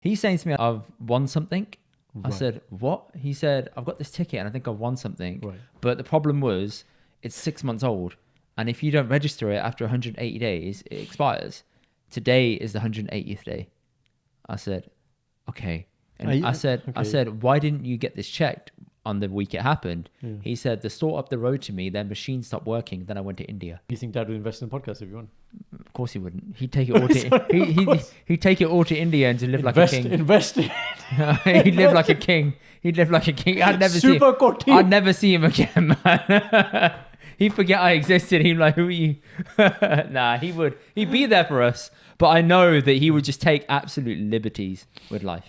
He's saying to me, I've won something. Right. I said, what? He said, I've got this ticket and I think I've won something. Right. But the problem was, it's 6 months old. And if you don't register it after 180 days, it expires. Today is the 180th day. I said, okay. And I said, why didn't you get this checked on the week it happened? Yeah. He said, the store up the road to me, their machine stopped working. Then I went to India. You think Dad would invest in the podcast if you want? Of course he wouldn't. He'd take it all to he'd take it all to India and to live like a king. Invest in He'd live like a king. He'd live like a king. I'd never see him. I'd never see him again, man. He'd forget I existed. He'd be like, who are you? Nah, he would. He'd be there for us. But I know that he would just take absolute liberties with life.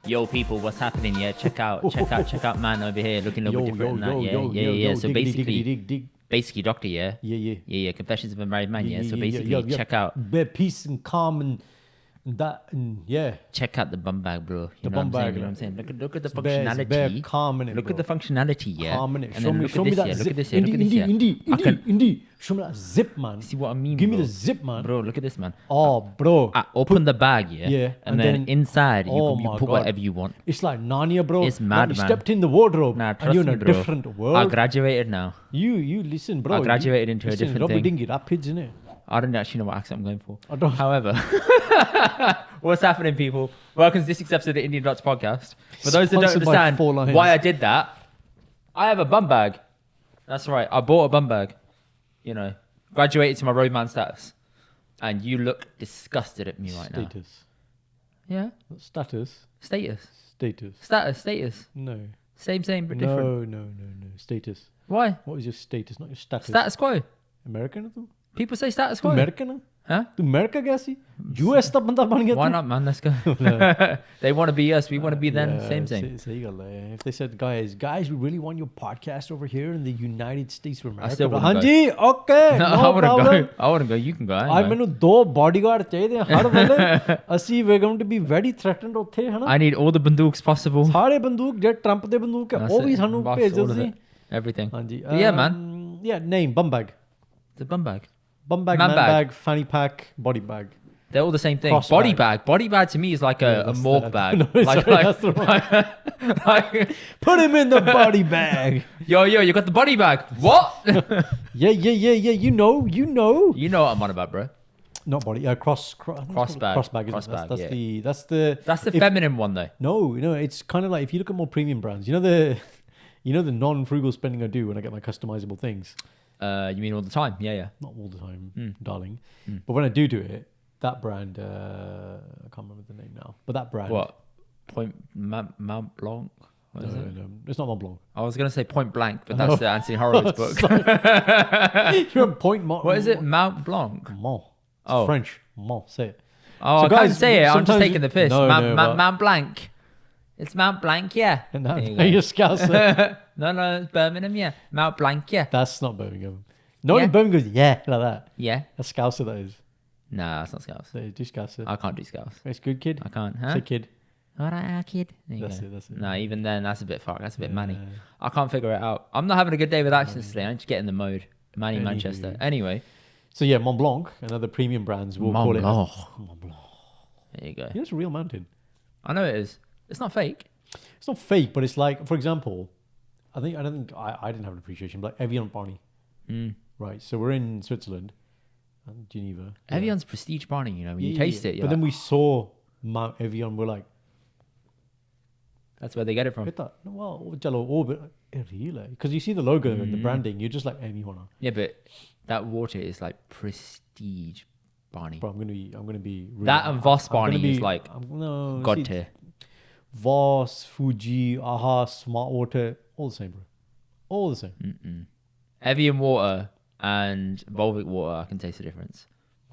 Yo, people, what's happening? Yeah, check out man over here looking a little bit different than that. Yeah. So basically, doctor, yeah? Yeah. Confessions of a Married Man, yeah? So basically, check out. Peace and calm and that, and yeah. Check out the bum bag, bro. The bum bag. You know what I'm saying? Look at the functionality. Calm in it, look at the functionality, yeah? Calm in it. And show me that zip. Look at this, yeah. Indy. Show me that zip, man. See what I mean, Give me the zip, man. Bro, look at this, man. Oh, bro. Open the bag, yeah? Yeah. And then inside, you put God. whatever you want. It's like Narnia, bro. It's mad, like you man. stepped in the wardrobe Nah, and you're in me, a bro. different world. I graduated now. You listen, bro. I graduated into a different thing. Dingy Rapids, innit? I don't actually know what accent I'm going for. I don't. However, what's happening, people? Welcome to this episode of the Indian Dots podcast. For those that don't understand why I did that, I have a bum bag. That's right. I bought a bum bag. You know, graduated to my roadman status. And you look disgusted at me right now. Status. Yeah? Status. Status. Status. Status. No. Same, but different. No. Status. Why? What is your status? Not your status. Status quo. American? People say status quo. American? Huh? To America, Gassi? US da banda ban gaya. Why not, man? Let's go. They want to be us. We want to be them. Same. If they said, guys, we really want your podcast over here in the United States of America. I still wouldn't go. Hanji, okay. No, I wouldn't go. You can go. I mean, 2 bodyguard chahiye har wale. Asi we're going to be very threatened uthe, hai na? I need all the bandooks possible. Sare bandook, je Trump de bandook hai, oh bhi sanu bhej do. Everything. Hanji. Yeah, man. Yeah, name, bum bag. The bum bag. Bum bag, man bag, fanny pack, body bag. They're all the same thing. Cross body bag. bag. Body bag to me is like a morgue bag. No, that's the wrong. Put him in the body bag. Yo, you got the body bag. What? Yeah. You know. You know what I'm on about, bro. Not body. Cross bag. Cross bag. That's the feminine one though. No, it's kind of like if you look at more premium brands. You know the non-frugal spending I do when I get my customizable things. You mean all the time? Yeah. Not all the time, darling. But when I do it, that brand, I can't remember the name now, but that brand. What? Mount Blanc? What is it? No, it's not Mont Blanc. I was going to say Point Blank, but that's the Anthony Horowitz book. You're on Point Mont. What is it? Mount Blanc? Mont. It's French. Mont. Say it. Oh, so I can't say it. I'm just taking the piss. No, Mount Blanc. It's Mount Blanc, yeah. No, you're Scouser. No, it's Birmingham, yeah. Mount Blanc, yeah. That's not Birmingham. No, in Birmingham goes, yeah, like that. Yeah. That's Scouser, that is. Nah, that's not Scouts. So do Scouser. I can't do Scouts. It's good, kid. I can't, huh? Say kid. All right, kid. That's it. No, even then, that's a bit fucked. That's a bit manny. I can't figure it out. I'm not having a good day with accents today. I need to get in the mode. Manny Manchester. Anyway. So yeah, Mont Blanc and other premium brands will call it Mont Blanc. There you go. It's a real mountain. I know it is. It's not fake. It's not fake, but it's like, for example, I didn't have an appreciation, but like Evian Barney. Right. So we're in Switzerland and Geneva. Evian's prestige Barney, when you taste it. But then we saw Mount Evian, we're like, that's where they get it from. Because you see the logo and the branding, you're just like, Evian. Yeah, but that water is like prestige Barney. Bro, I'm gonna be really that and Voss Barney is like god tier. Voss, Fuji, Aha, Smart Water, all the same, bro. All the same. Evian water and Volvic water, I can taste the difference.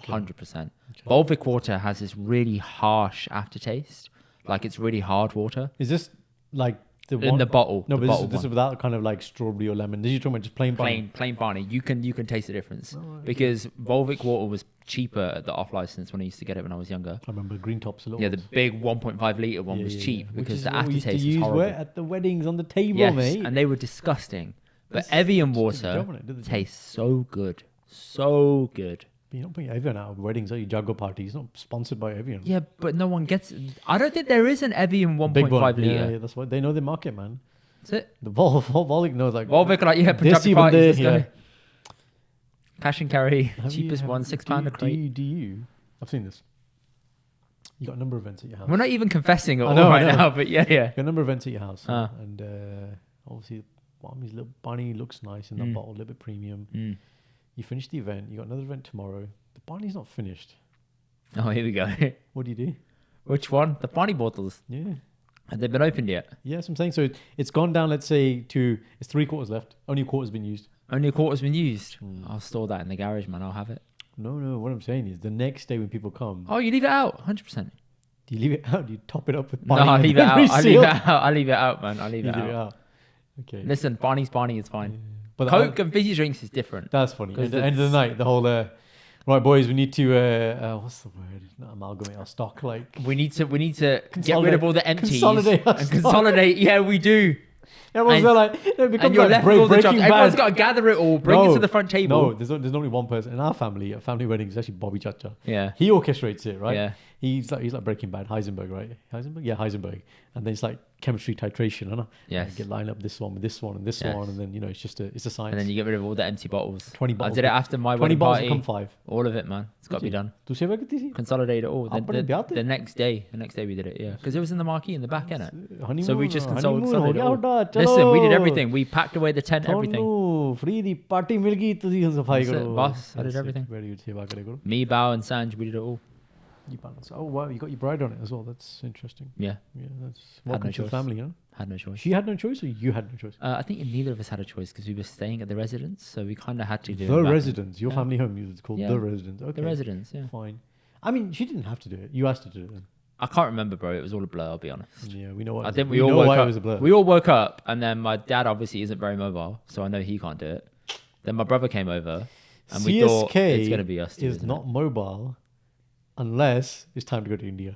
100%. Volvic water has this really harsh aftertaste. Like it's really hard water. Is this like in the bottle? No, but this is without kind of like strawberry or lemon. This is talking about just plain Barney. Plain Barney. You can taste the difference because Volvic water was cheaper at the off license when I used to get it when I was younger. I remember Green Tops a lot. Yeah, the big 1.5 litre one was cheap because the aftertaste was horrible. At the weddings on the table, yes, mate. And they were disgusting. But Evian Did the water job on it, did the job. tastes so good. So good. But you're not putting Evian out of weddings or your Jago party. It's not sponsored by Evian. Yeah, but no one gets it. I don't think there is an Evian 1.5 Big one. litre. Yeah, that's what they know the market, man. That's it. The Volvic knows like. Volvic are like, yeah, Punjabi Desi parties. bande, Let's go. Cash and carry. Cheapest one, £6 a crate. Do you? I've seen this. You got a number of events at your house. We're not even confessing it all know, I right know. now, but yeah. You got a number of events at your house. Ah. And obviously, Mommy's little bunny looks nice in that bottle, a little bit premium. You finish the event. You got another event tomorrow. The bunny's not finished. Oh, here we go. What do you do? Which one? The Barney bottles. Yeah. Have they been opened yet? Yes, I'm saying. So it's gone down, let's say, to it's 3/4 left. Only a quarter's been used. Only a quarter's been used. I'll store that in the garage, man. I'll have it. No. What I'm saying is the next day when people come, Oh, you leave it out? 100%. do you leave it out? Do you top it up with No, bunny? I leave it out. every I leave seal? it out. I leave it out, man. I leave You it leave it out. out. Okay. Listen, Barney's Barney is fine. But Coke and fizzy drinks is different. that's funny. 'Cause At the end of the night, the whole right, boys, we need to what's the word? Not amalgamate our stock. Like We need to get rid Consolidate- of all the empties consolidate our and stock. consolidate. Yeah, we do. everyone's and- like it becomes And you're like left with all the Breaking jobs. Everyone's Bad. got to gather it all, bring it to the front table. No, there's only one person in our family. At family weddings, actually Bobby Chacha. Yeah. He orchestrates it, right? Yeah. He's like Breaking Bad, Heisenberg, right? Heisenberg, yeah, Heisenberg. And then it's like chemistry titration, I know. Yes. Get line up this one with this one and this Yes. one, and then it's a science. And then you get rid of all the empty bottles. 20 I bottles. did it after my 20 wedding bottles party. become 5. All of it, man. It's got to be done. Tu seva que tisi? Consolidate it all. Apne byaate? The next day we did it, yeah. Because it was in the marquee in the back, innit? Honeymoon, So we just honeymoon consolidated it ho all. gaya hota, Listen, we did chalo. everything. We packed away the tent, everything. Tonu free the party mil gayi, tusi hun safai That's it, karo. boss. I did That's it. everything. Very good seva kare karo. Me, Bao, and Sanj, we did it all. You balance. Oh wow, you got your bride on it as well. That's interesting. Yeah. Yeah, that's no welcome to the choice. family, huh? Had no choice. She had no choice, or you had no choice. I think neither of us had a choice because we were staying at the residence, so we kind of had to do The it back. residence, your Yeah. family home, it's called Yeah. the residence. Okay, The residence, yeah. fine. I mean, she didn't have to do it. You asked her to do it. Then. I can't remember, bro. It was all a blur. I'll be honest. Yeah, we know what. I think we we all know woke why up. it was a blur. We all woke up, and then my dad obviously isn't very mobile, so I know he can't do it. Then my brother came over, and we thought CSK it's gonna be us two. is isn't not mobile unless it's time to go to India. it?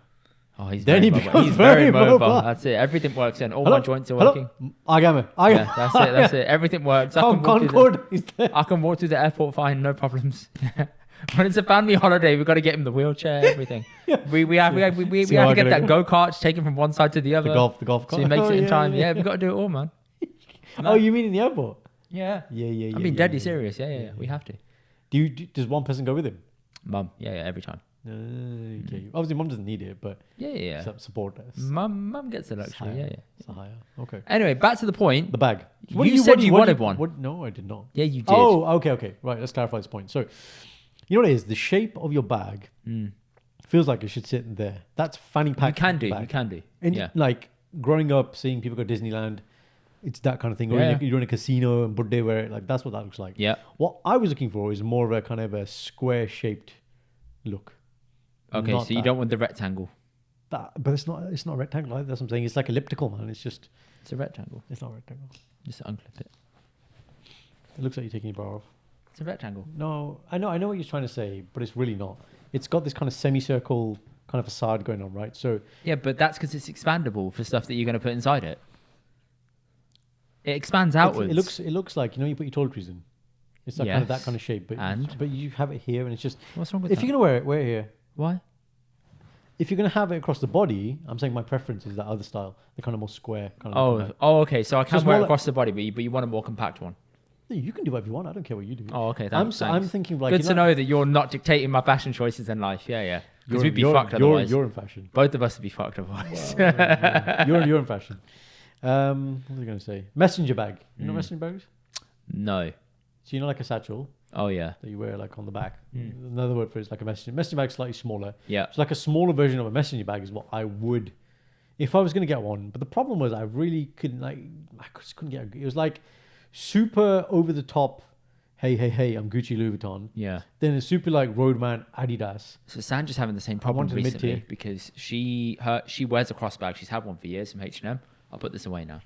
Oh, he's then very he mobile. becomes He's very very mobile. mobile. That's it. Everything works in. All Hello? my joints are Hello? working. Agame. Yeah, that's it. That's it. Everything works. I can walk through the- Concord is there. I can walk through the airport fine, no problems. When it's a family holiday, we've got to get him the wheelchair, everything. We have to get that go kart taken from one side to the other. The golf So cart. he makes Oh, it in yeah, time. yeah. Yeah, we've got to do it all, man. Oh, you mean in the airport? Yeah. Yeah. I mean, deadly serious. Yeah. We have to. Does one person go with him? Mum. Yeah, every time. Okay. Obviously, mom doesn't need it, but Yeah. support us. Mum gets the luxury. Yeah. Sahaya. Okay. Anyway, back to the point. The bag. You said you wanted one. No, I did not. Yeah, you did. Oh, okay. Right, let's clarify this point. So, you know what it is? The shape of your bag feels like it should sit in there. That's fanny pack. You can do. bag. You can do. And Yeah. like growing up, seeing people go to Disneyland, it's that kind of thing. Or Yeah. you're in a casino and Budde where like that's what that looks like. Yeah. What I was looking for is more of a kind of a square shaped look. Okay, Not so you that. don't want the rectangle. But it's not rectangle either. That's what I'm saying. It's like elliptical, man. It's It's a rectangle. not rectangle. Just unclip it. It looks like you're taking your bra off. It's a rectangle. No, I know what you're trying to say, but it's really not. It's got this kind of semicircle kind of facade going on, right? So Yeah, but that's because it's expandable for stuff that you're going to put inside it. It expands outwards. it looks like you put your toiletries in. It's like kind of that Yes. kind of shape, And? but you have it here, and it's just What's wrong with if that? you're gonna wear it here. Why? If you're gonna have it across the body, I'm saying my preference is that other style, the kind of more square kind of. look. Okay. So I can it's wear more it like- across the body, but you want a more compact one. No, you can do whatever you want. I don't care what you do. Oh, okay. I'm Thanks. thinking of like Good to know that you're not dictating my fashion choices in life. Yeah. Because we'd be fucked otherwise. You're in fashion. Both of us would be fucked otherwise. You're in fashion. What was I going to say? Messenger bag. You know messenger bags? No. So you know like a satchel Oh yeah. that you wear like on the back. Another word for it is like a messenger bag, slightly smaller. Yeah. So like a smaller version of a messenger bag is what I would, if I was going to get one. But the problem was I really couldn't I just couldn't get. It was like super over the top. Hey, I'm Gucci Louis Vuitton. Yeah. Then it's super like Roadman Adidas. So Sandra's having the same problem wanted recently mid-tier. because she wears a crossbag. She's had one for years from H&M. I'll put this away now.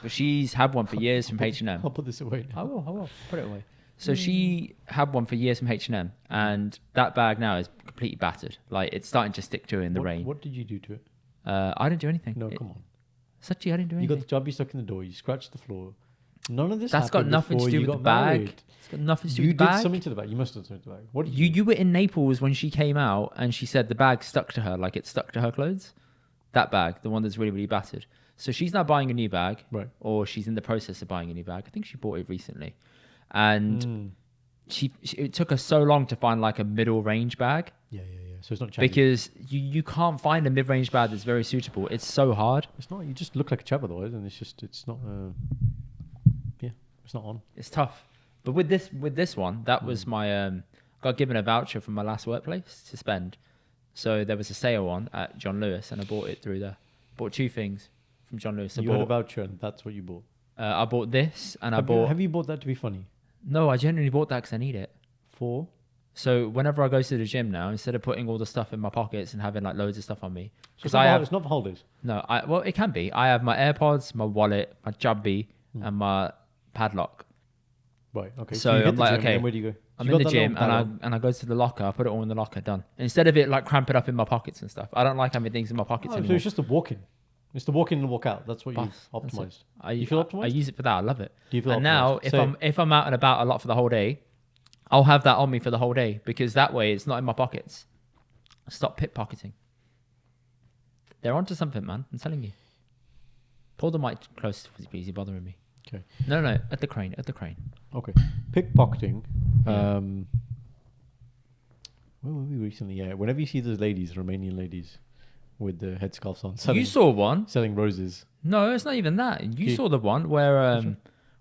But she's had one for years from H&M. I'll put this away now. I will put it away. So she had one for years from H&M, and that bag now is completely battered. Like it's starting to stick to her in the rain. What did you do to it? I didn't do anything. No, come on. Sachi, I didn't do You anything. got the job, you stuck in the door, you scratched the floor, None of this. That's got happened nothing to before do you with the got bag. married. It's got nothing to do You with the did bag. something to the bag. You must have done something to the bag. What did You were in Naples when she came out and she said the bag stuck to her, like it stuck to her clothes. That bag, the one that's really, really battered. So she's now buying a new bag, Right. or she's in the process of buying a new bag. I think she bought it recently. And it took her so long to find like a middle range bag. Yeah. So it's not chubby. Because you can't find a mid range bag that's very suitable. It's so hard. It's not. You just look like a chap otherwise, and it's not. It's not on. It's tough. But with this one, that was my got given a voucher from my last workplace to spend. So there was a sale on at John Lewis, and I bought it through there. Bought 2 things from John Lewis. You had a voucher, and that's what you bought. I bought this, and Have you bought that to be funny? No, I genuinely bought that because I need it. For? So whenever I go to the gym now, instead of putting all the stuff in my pockets and having like loads of stuff on me, Because it's not for holidays. No, well, it can be. I have my AirPods, my wallet, my jubby, and my padlock. Right. Okay. So you hit I'm the like, gym, okay, and where do you go? I'm in the gym and I go to the locker. I put it all in the locker. Done. And instead of it like cramping up in my pockets and stuff, I don't like having things in my pockets So anymore. it's just the walk in. It's the walk in and walk out. That's what Boss, you've optimized. You feel optimized? I use it for that. I love it. Do you feel and optimized? now if I'm out and about a lot for the whole day, I'll have that on me for the whole day because that way it's not in my pockets. Stop pickpocketing. They're onto something, man. I'm telling you. Pull the mic close, please. You're bothering me. Okay. No, at the crane. Okay. Pickpocketing. Where were we recently? Yeah. Whenever you see those ladies, Romanian ladies, with the headscarves on, You saw one. selling roses. No, it's not even that. You saw the one where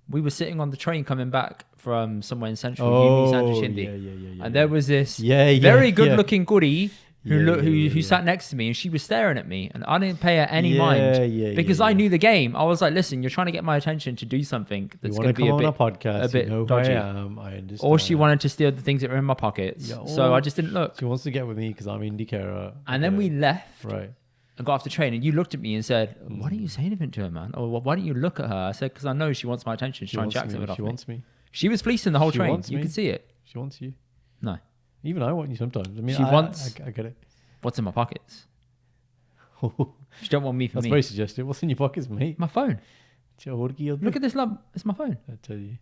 we were sitting on the train coming back from somewhere in Central Indy. Yeah. And there was this very very good-looking goodie who Yeah. sat next to me, and she was staring at me, and I didn't pay her any Yeah, mind yeah, because yeah, I yeah. knew the game. I was like, "Listen, you're trying to get my attention to do something that's You going want to to be come a on bit, a podcast? a bit you know dodgy." who I am. I understand. Or she wanted to steal the things that were in my pockets, Yeah, so or I just didn't look. She wants to get with me because I'm Indy carer. And then we left Right. and got off the train, and you looked at me and said, "Why don't you say anything to her, man? Or why don't you look at her?" I said, "Because I know she wants my attention. She's trying to jack something off She me." wants me. She was fleecing the whole She train. wants You me. could see it. She wants you. No. Even I want you sometimes. I mean, She wants- I get it. What's in my pockets? She don't want me for That's me. very suggestive. What's in your pockets, mate? My phone. Look Look at this lump. It's my phone. I tell you.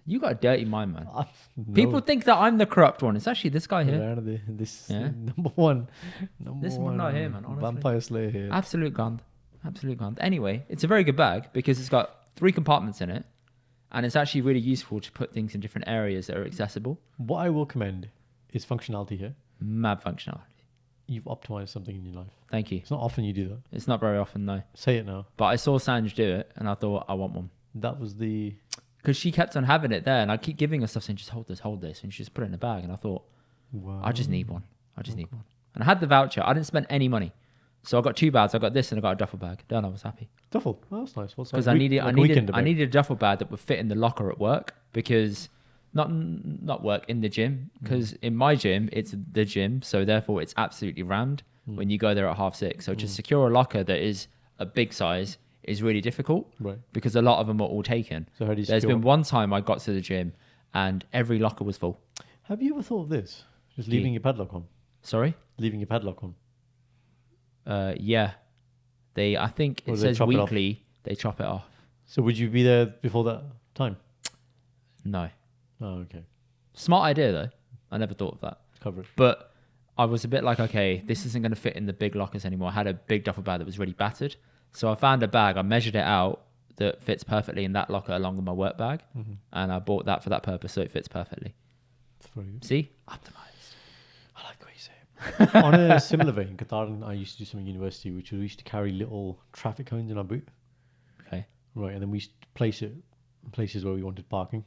You got a dirty mind, man. No. People think that I'm the corrupt one. It's actually this guy here. This Yeah. number one. This one right here, man, honestly. Vampire Slayer here. Absolute gand. Absolute gand. Anyway, it's a very good bag because it's got 3 compartments in it. And it's actually really useful to put things in different areas that are accessible. What I will commend is functionality here. Mad functionality. You've optimized something in your life. Thank you. It's not often you do that. It's not very often, no. Say it now. But I saw Sanj do it and I thought, I want one. That was the. Because she kept on having it there and I keep giving her stuff saying, just hold this. And she just put it in a bag. And I thought, Wow. I just need one. Need one. And I had the voucher. I didn't spend any money. So I got 2 bags. I got this and I got a duffel bag. Done. I was happy. Duffel. Oh, that's nice. Because I needed a duffel bag that would fit in the locker at work. Because not work in the gym. Because in my gym, it's the gym. So therefore it's absolutely rammed when you go there at 6:30. So to secure a locker that is a big size is really difficult. Right. Because a lot of them are all taken. So how do you There's secure been one time I got to the gym and every locker was full. Have you ever thought of this? Just leaving your padlock on. Sorry? Leaving your padlock on. Yeah. I think Or it do they says chop it off? weekly, they chop it off. So would you be there before that time? No. Oh, okay. Smart idea though. I never thought of that. Cover it. But I was a bit like, okay, this isn't going to fit in the big lockers anymore. I had a big duffel bag that was really battered. So I found a bag, I measured it out that fits perfectly in that locker along with my work bag. And I bought that for that purpose, so it fits perfectly. That's very good. See? Optimized. I like the way you say it. On a similar vein, Karan, I used to do something in university, which was we used to carry little traffic cones in our boot. Okay. Right, and then we used to place it in places where we wanted parking,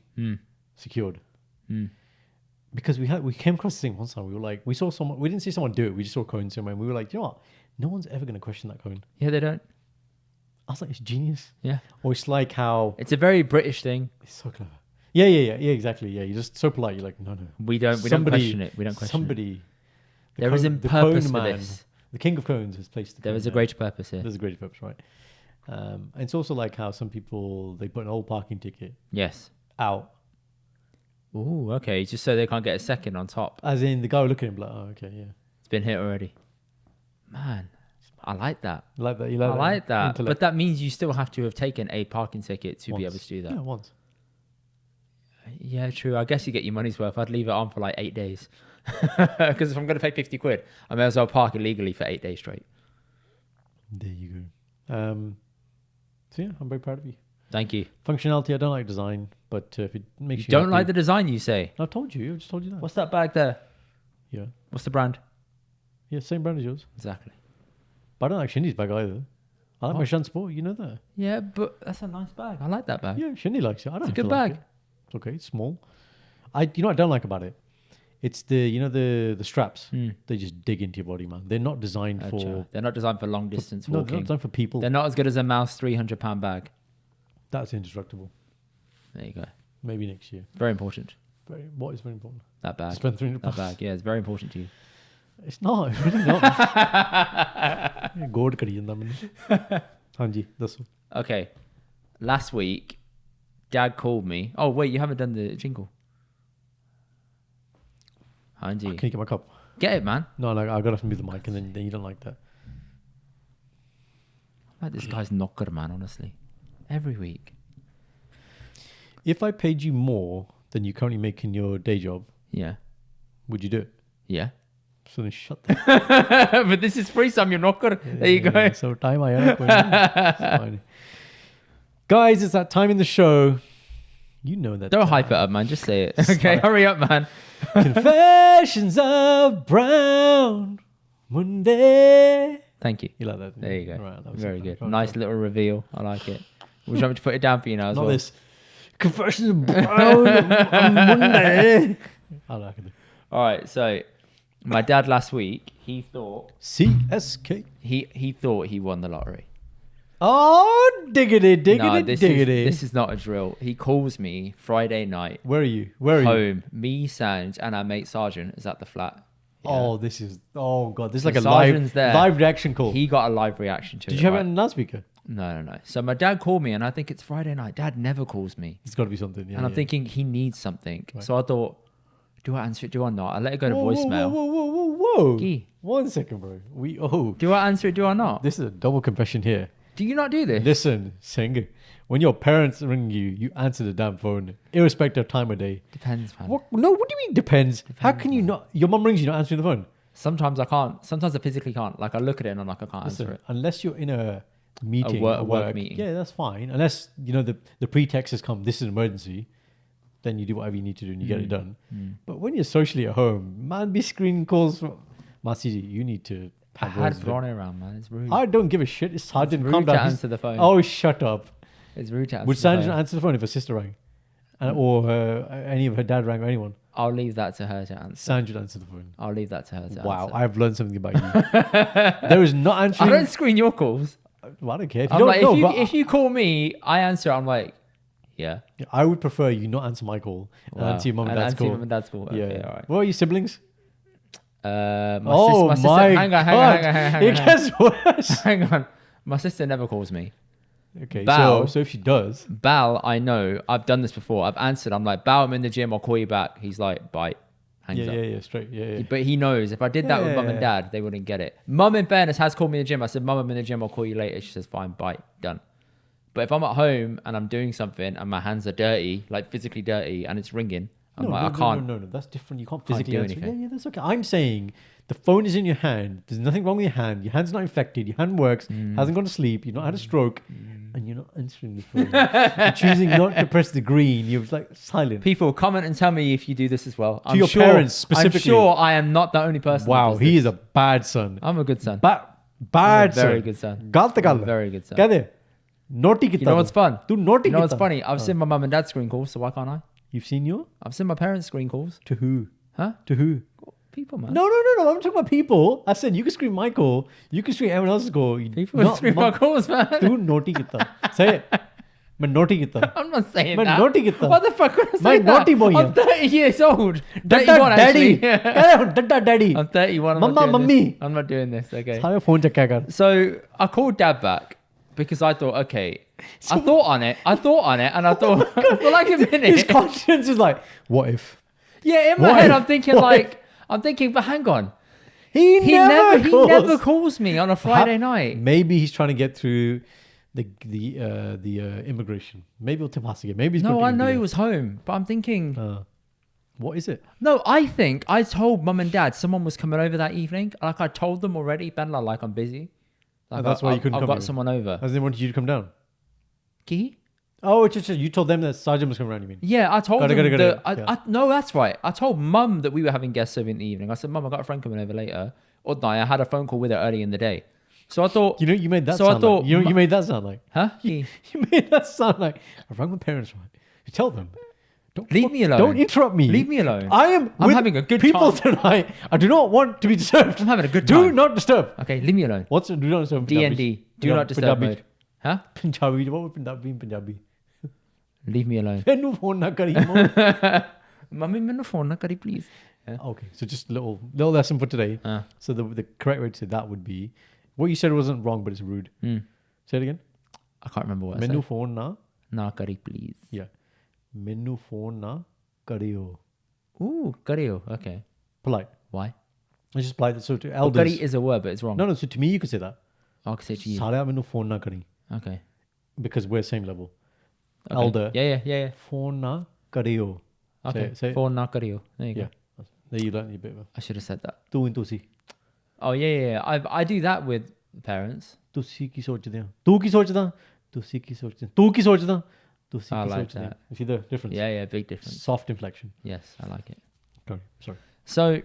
secured. Because we came across this thing one time. We were like, we saw someone. We didn't see someone do it. We just saw a cone somewhere, and we were like, you know what? No one's ever going to question that cone. Yeah, they don't. I was like, it's genius. Yeah. Or it's like how It's a very British thing. it's so clever. Yeah, exactly. Yeah, you're just so polite. You're like, no. We don't question it. We don't question it. somebody. There is a the purpose cone for man, this. The king of cones has placed. There is a cone greater purpose here. there. There's a greater purpose, right? And it's also like how some people they put an old parking ticket Yes. out, Ooh, okay. Just so they can't get a second on top. as in the guy looking at him like, oh, okay, yeah. It's been hit already. Man. It's I like that. You like that? You I like like that. intellect? But that means you still have to have taken a parking ticket to be able to do that. Yeah, once. Yeah, true. I guess you get your money's worth. I'd leave it on for like 8 days. Because if I'm going to pay 50 quid, I may as well park illegally for 8 days straight. There you go. So yeah, I'm very proud of you. Thank you. Functionality, I don't like design, but if it makes You you don't happy, like the design, you say? I told you. I just told you that. What's that bag there? Yeah. What's the brand? Yeah, same brand as yours. Exactly. But I don't like Shindy's bag either. I like Oh. my Shan Sport. You know that. Yeah, but that's a nice bag. I like that bag. Yeah, Shindy likes it. I don't It's a have to good like bag. it. It's okay. It's small. You know what I don't like about it? It's the straps. They just dig into your body, man. They're not designed for. They're not designed for long distance No, they're walking. not designed for people. They're not as good as a mouse 300-pound bag. That's indestructible. There you go. Maybe next year. Very important. What is very important? That bag. Spend 300 That bag. Yeah, it's very important to you. It's not. It's really not. Gold kari janda mainu. Hanji, dasso. Okay. Last week, Dad called me. Oh, wait, you haven't done the jingle. Hanji. Can you get my cup? Get it, man. No, like I gotta move the mic, and then you don't like that. Like this guy's knocker, man, honestly. Every week. If I paid you more than you currently make in your day job, Yeah. would you do it? Yeah. So then shut the But this is free, so I'm your knocker. There you go. So time I am. Guys, it's that time in the show. You know that. Don't hype it up, man. Just say it. Okay, hurry up, man. Confessions of Brown Monday. Thank you. You like that? There you go. Right, that was Very it. good. Right, Nice right. little reveal. I like it. Would you want me to put it down for you now as Not well? this. Confessions of Brown on Monday. I like it. All right. So, my dad last week, he thought CSK. he thought he won the lottery. Oh, diggity, diggity, diggity. This is not a drill. He calls me Friday night. Where are you? Where are you? Home. Me, Sanj, and our mate Sergeant is at the flat. Yeah. Oh, this is. Oh God, this is like The a live sergeant's there. live reaction call. He got a live reaction to it. Did you have it right? on loudspeaker? No. So my dad called me, and I think it's Friday night. Dad never calls me, It's got to be something. Yeah, and I'm yeah. thinking he needs something. Right. So I thought, do I answer it? Do I not? I let it go to Whoa, voicemail. Whoa. Gee. 1 second, bro. Do I answer it? Do I not? This is a double confession here. Do you not do this? Listen, Singh, when your parents ring you, you answer the damn phone, irrespective of time of day. Depends, man. What? No, what do you mean depends? How can you not? Your mum rings you, not answering the phone. Sometimes I can't. Sometimes I physically can't. Like I look at it and I'm like, I can't answer Listen, it. unless you're in a meeting, A work meeting. yeah, that's fine. Unless you know the pretext has come, this is an emergency, then you do whatever you need to do and you get it done. But when you're socially at home, man, be screening calls from Masiji, you need to. I have had words with thrown him. it around, man. It's rude. I don't give a shit. It's Sergeant. rude Calm to down. answer the phone. Oh, shut up. It's rude to answer Would the Sergeant phone. answer the phone if her sister rang, or any of her dad rang or anyone? I'll leave that to her to answer. Sergeant answer the phone. I'll leave that to her to Wow, answer. I've learned something about you. There is not I answering. don't screen your calls. Well, I don't care. If you I'm don't like, know, if you call me, I answer. I'm like, yeah. I would prefer you not answer my call and Wow. answer your mum and And dad's answer your call. mum and dad's call. Okay, all right. What are your siblings? My Oh sister, my hang on. It gets worse. Hang on. My sister never calls me. Okay, Bow. so if she does, Bal, I know. I've done this before. I've answered. I'm like, Bal, I'm in the gym. I'll call you back. He's like, bite. Hangs up. yeah, straight, yeah. But he knows if I did that with mum and Yeah. dad, they wouldn't get it. Mum, in fairness, has called me in the gym. I said, Mum, I'm in the gym. I'll call you later. She says, fine, bye, done. But if I'm at home and I'm doing something and my hands are dirty, like physically dirty, and it's ringing, I'm like, I can't. No, that's different. You can't Can't physically do answer. anything. Yeah, that's okay. I'm saying the phone is in your hand. There's nothing wrong with your hand. Your hand's not infected. Your hand works. Hasn't gone to sleep. You've not had a stroke, and you're not answering the phone. You're choosing not to press the green. You're like silent. People, comment and tell me if you do this as well. To your parents specifically. I'm sure I am not the only person. that Wow, does he this. is a bad son. I'm a good son. Bad son. very good son. गलत I'm a गल very good son. कहते naughty You know what's fun? तू naughty You know what's कितना? funny? I've seen my mum and dad's screen calls, so why can't I? You've seen your? I've seen my parents' screen calls. To who? Huh? To who? People, man. No. I'm talking about people. I said you can screen my call. You can screen everyone else's call. People would screen my calls, man. तू naughty कितना? Say it. मैं naughty कितना? I'm not saying मैं that. naughty कितना? What the fuck would I say मैं that? naughty boy I'm 30 years old. Daddy 31 daddy. actually. कहते हो dadda daddy. I'm 31. I'm Mama, not doing mummy. This. I'm not doing this. Okay. सारे phone चक्का कर. So I called dad back because I thought, okay, I thought on it, and I thought for like a His minute. conscience is like, what if? Yeah, in my What head, if? I'm thinking What like, I'm thinking, but hang on. He never calls me on a Friday night. Maybe he's trying to get through the immigration. Maybe he'll tip us again. Maybe he's No, I know he was home, but I'm thinking. What is it? No, I think I told mum and dad someone was coming over that evening. Like I told them already, Ben, like I'm busy. Like that's why you couldn't come. I've got someone over. As they wanted you to come down. Key? Oh, it's just you told them that Sergeant was coming around. You mean? Yeah, I told them. Yeah. No, that's right. I told mum that we were having guests over in the evening. I said, Mum, I got a friend coming over later. Or no, I had a phone call with her early in the day. So I thought. You made that. So sound I thought. Like, you made that sound like. Huh? You made that sound like. I rang my parents. Right. You tell them. Leave me alone. Don't interrupt me. Leave me alone. I'm having a good people time. tonight. I do not want to be disturbed. I'm having a good time. Do not disturb. Okay, leave me alone. What's do not disturb? DND. Do not disturb mode. Huh? Punjabi. What would Punjabi in Punjabi? Leave me alone. Menu phone na kari. Mummy, menu phone na kari, please. Yeah. Okay, so just a little lesson for today. So the correct way to say that would be, what you said wasn't wrong, but it's rude. Say it again. I can't remember what I Menu said. phone na kari, please. Yeah. Menu phone na kariyo. Ooh, kariyo. Okay. Polite. Why? It's just polite. So to elders. Kari is a word, but it's wrong. No. So to me, you could say that. I could say to you. Sara menu phone na kari. Okay. Because we're same level. Okay. Elder. Yeah. Phone na kariyo. Okay. Say Phone na kariyo. There you go. There you learn a bit of. I should have said that. Tu in tusi. Oh yeah. I do that with parents. Tusi ki sochde hain. Tu ki sochda. Tusi ki sochde. Tu ki sochda. Tusi ki I like sochde. that. You see the difference? Yeah. Big difference. Soft inflection. Yes, I like it. Sorry. So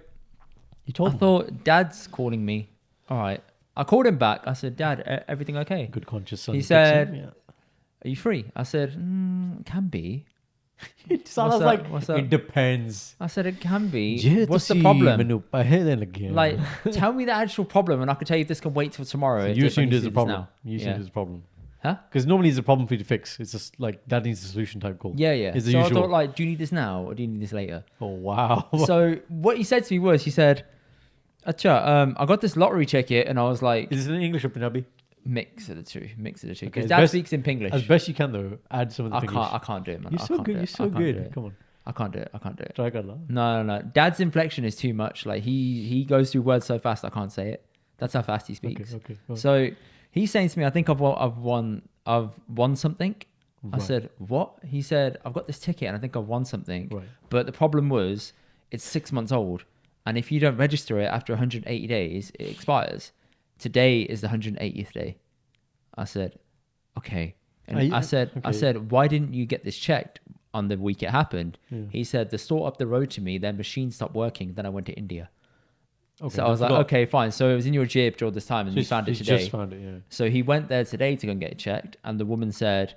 You told I thought Dad's calling me. All right. I called him back. I said, Dad, everything okay? Good conscious son. He said, Are you free? I said, can be. It sounds like it depends. I said, it can be. What's the problem? Like, tell me the actual problem and I can tell you if this can wait till tomorrow. So you assumed there's a problem. You assumed there's a problem. Huh? Because normally it's a problem for you to fix. It's just like that needs a solution type call. Yeah. It's the so usual. I thought, like, do you need this now or do you need this later? Oh, wow. So what he said to me was, he said, Acha, I got this lottery ticket and I was like... Is it in English or Punjabi? Mix of the two. Because Okay, Dad speaks in Pinglish. As best you can though, add some of the Pinglish. I can't do it, man. You're so good. You're so good. Come on. I can't do it. Try again. No. Dad's inflection is too much. Like he goes through words so fast I can't say it. That's how fast he speaks. Okay. So he's saying to me, I think I've won something. Right. I said, what? He said, I've got this ticket and I think I've won something. Right. But the problem was it's 6 months old. And if you don't register it after 180 days, it expires. Today is the 180th day. I said, okay. And I said, why didn't you get this checked on the week it happened? Yeah. He said, the store up the road to me, their machine stopped working. Then I went to India. Okay, so I was like, okay, fine. So it was in your jib during this time and you found it today. Just found it, yeah. So he went there today to go and get it checked. And the woman said,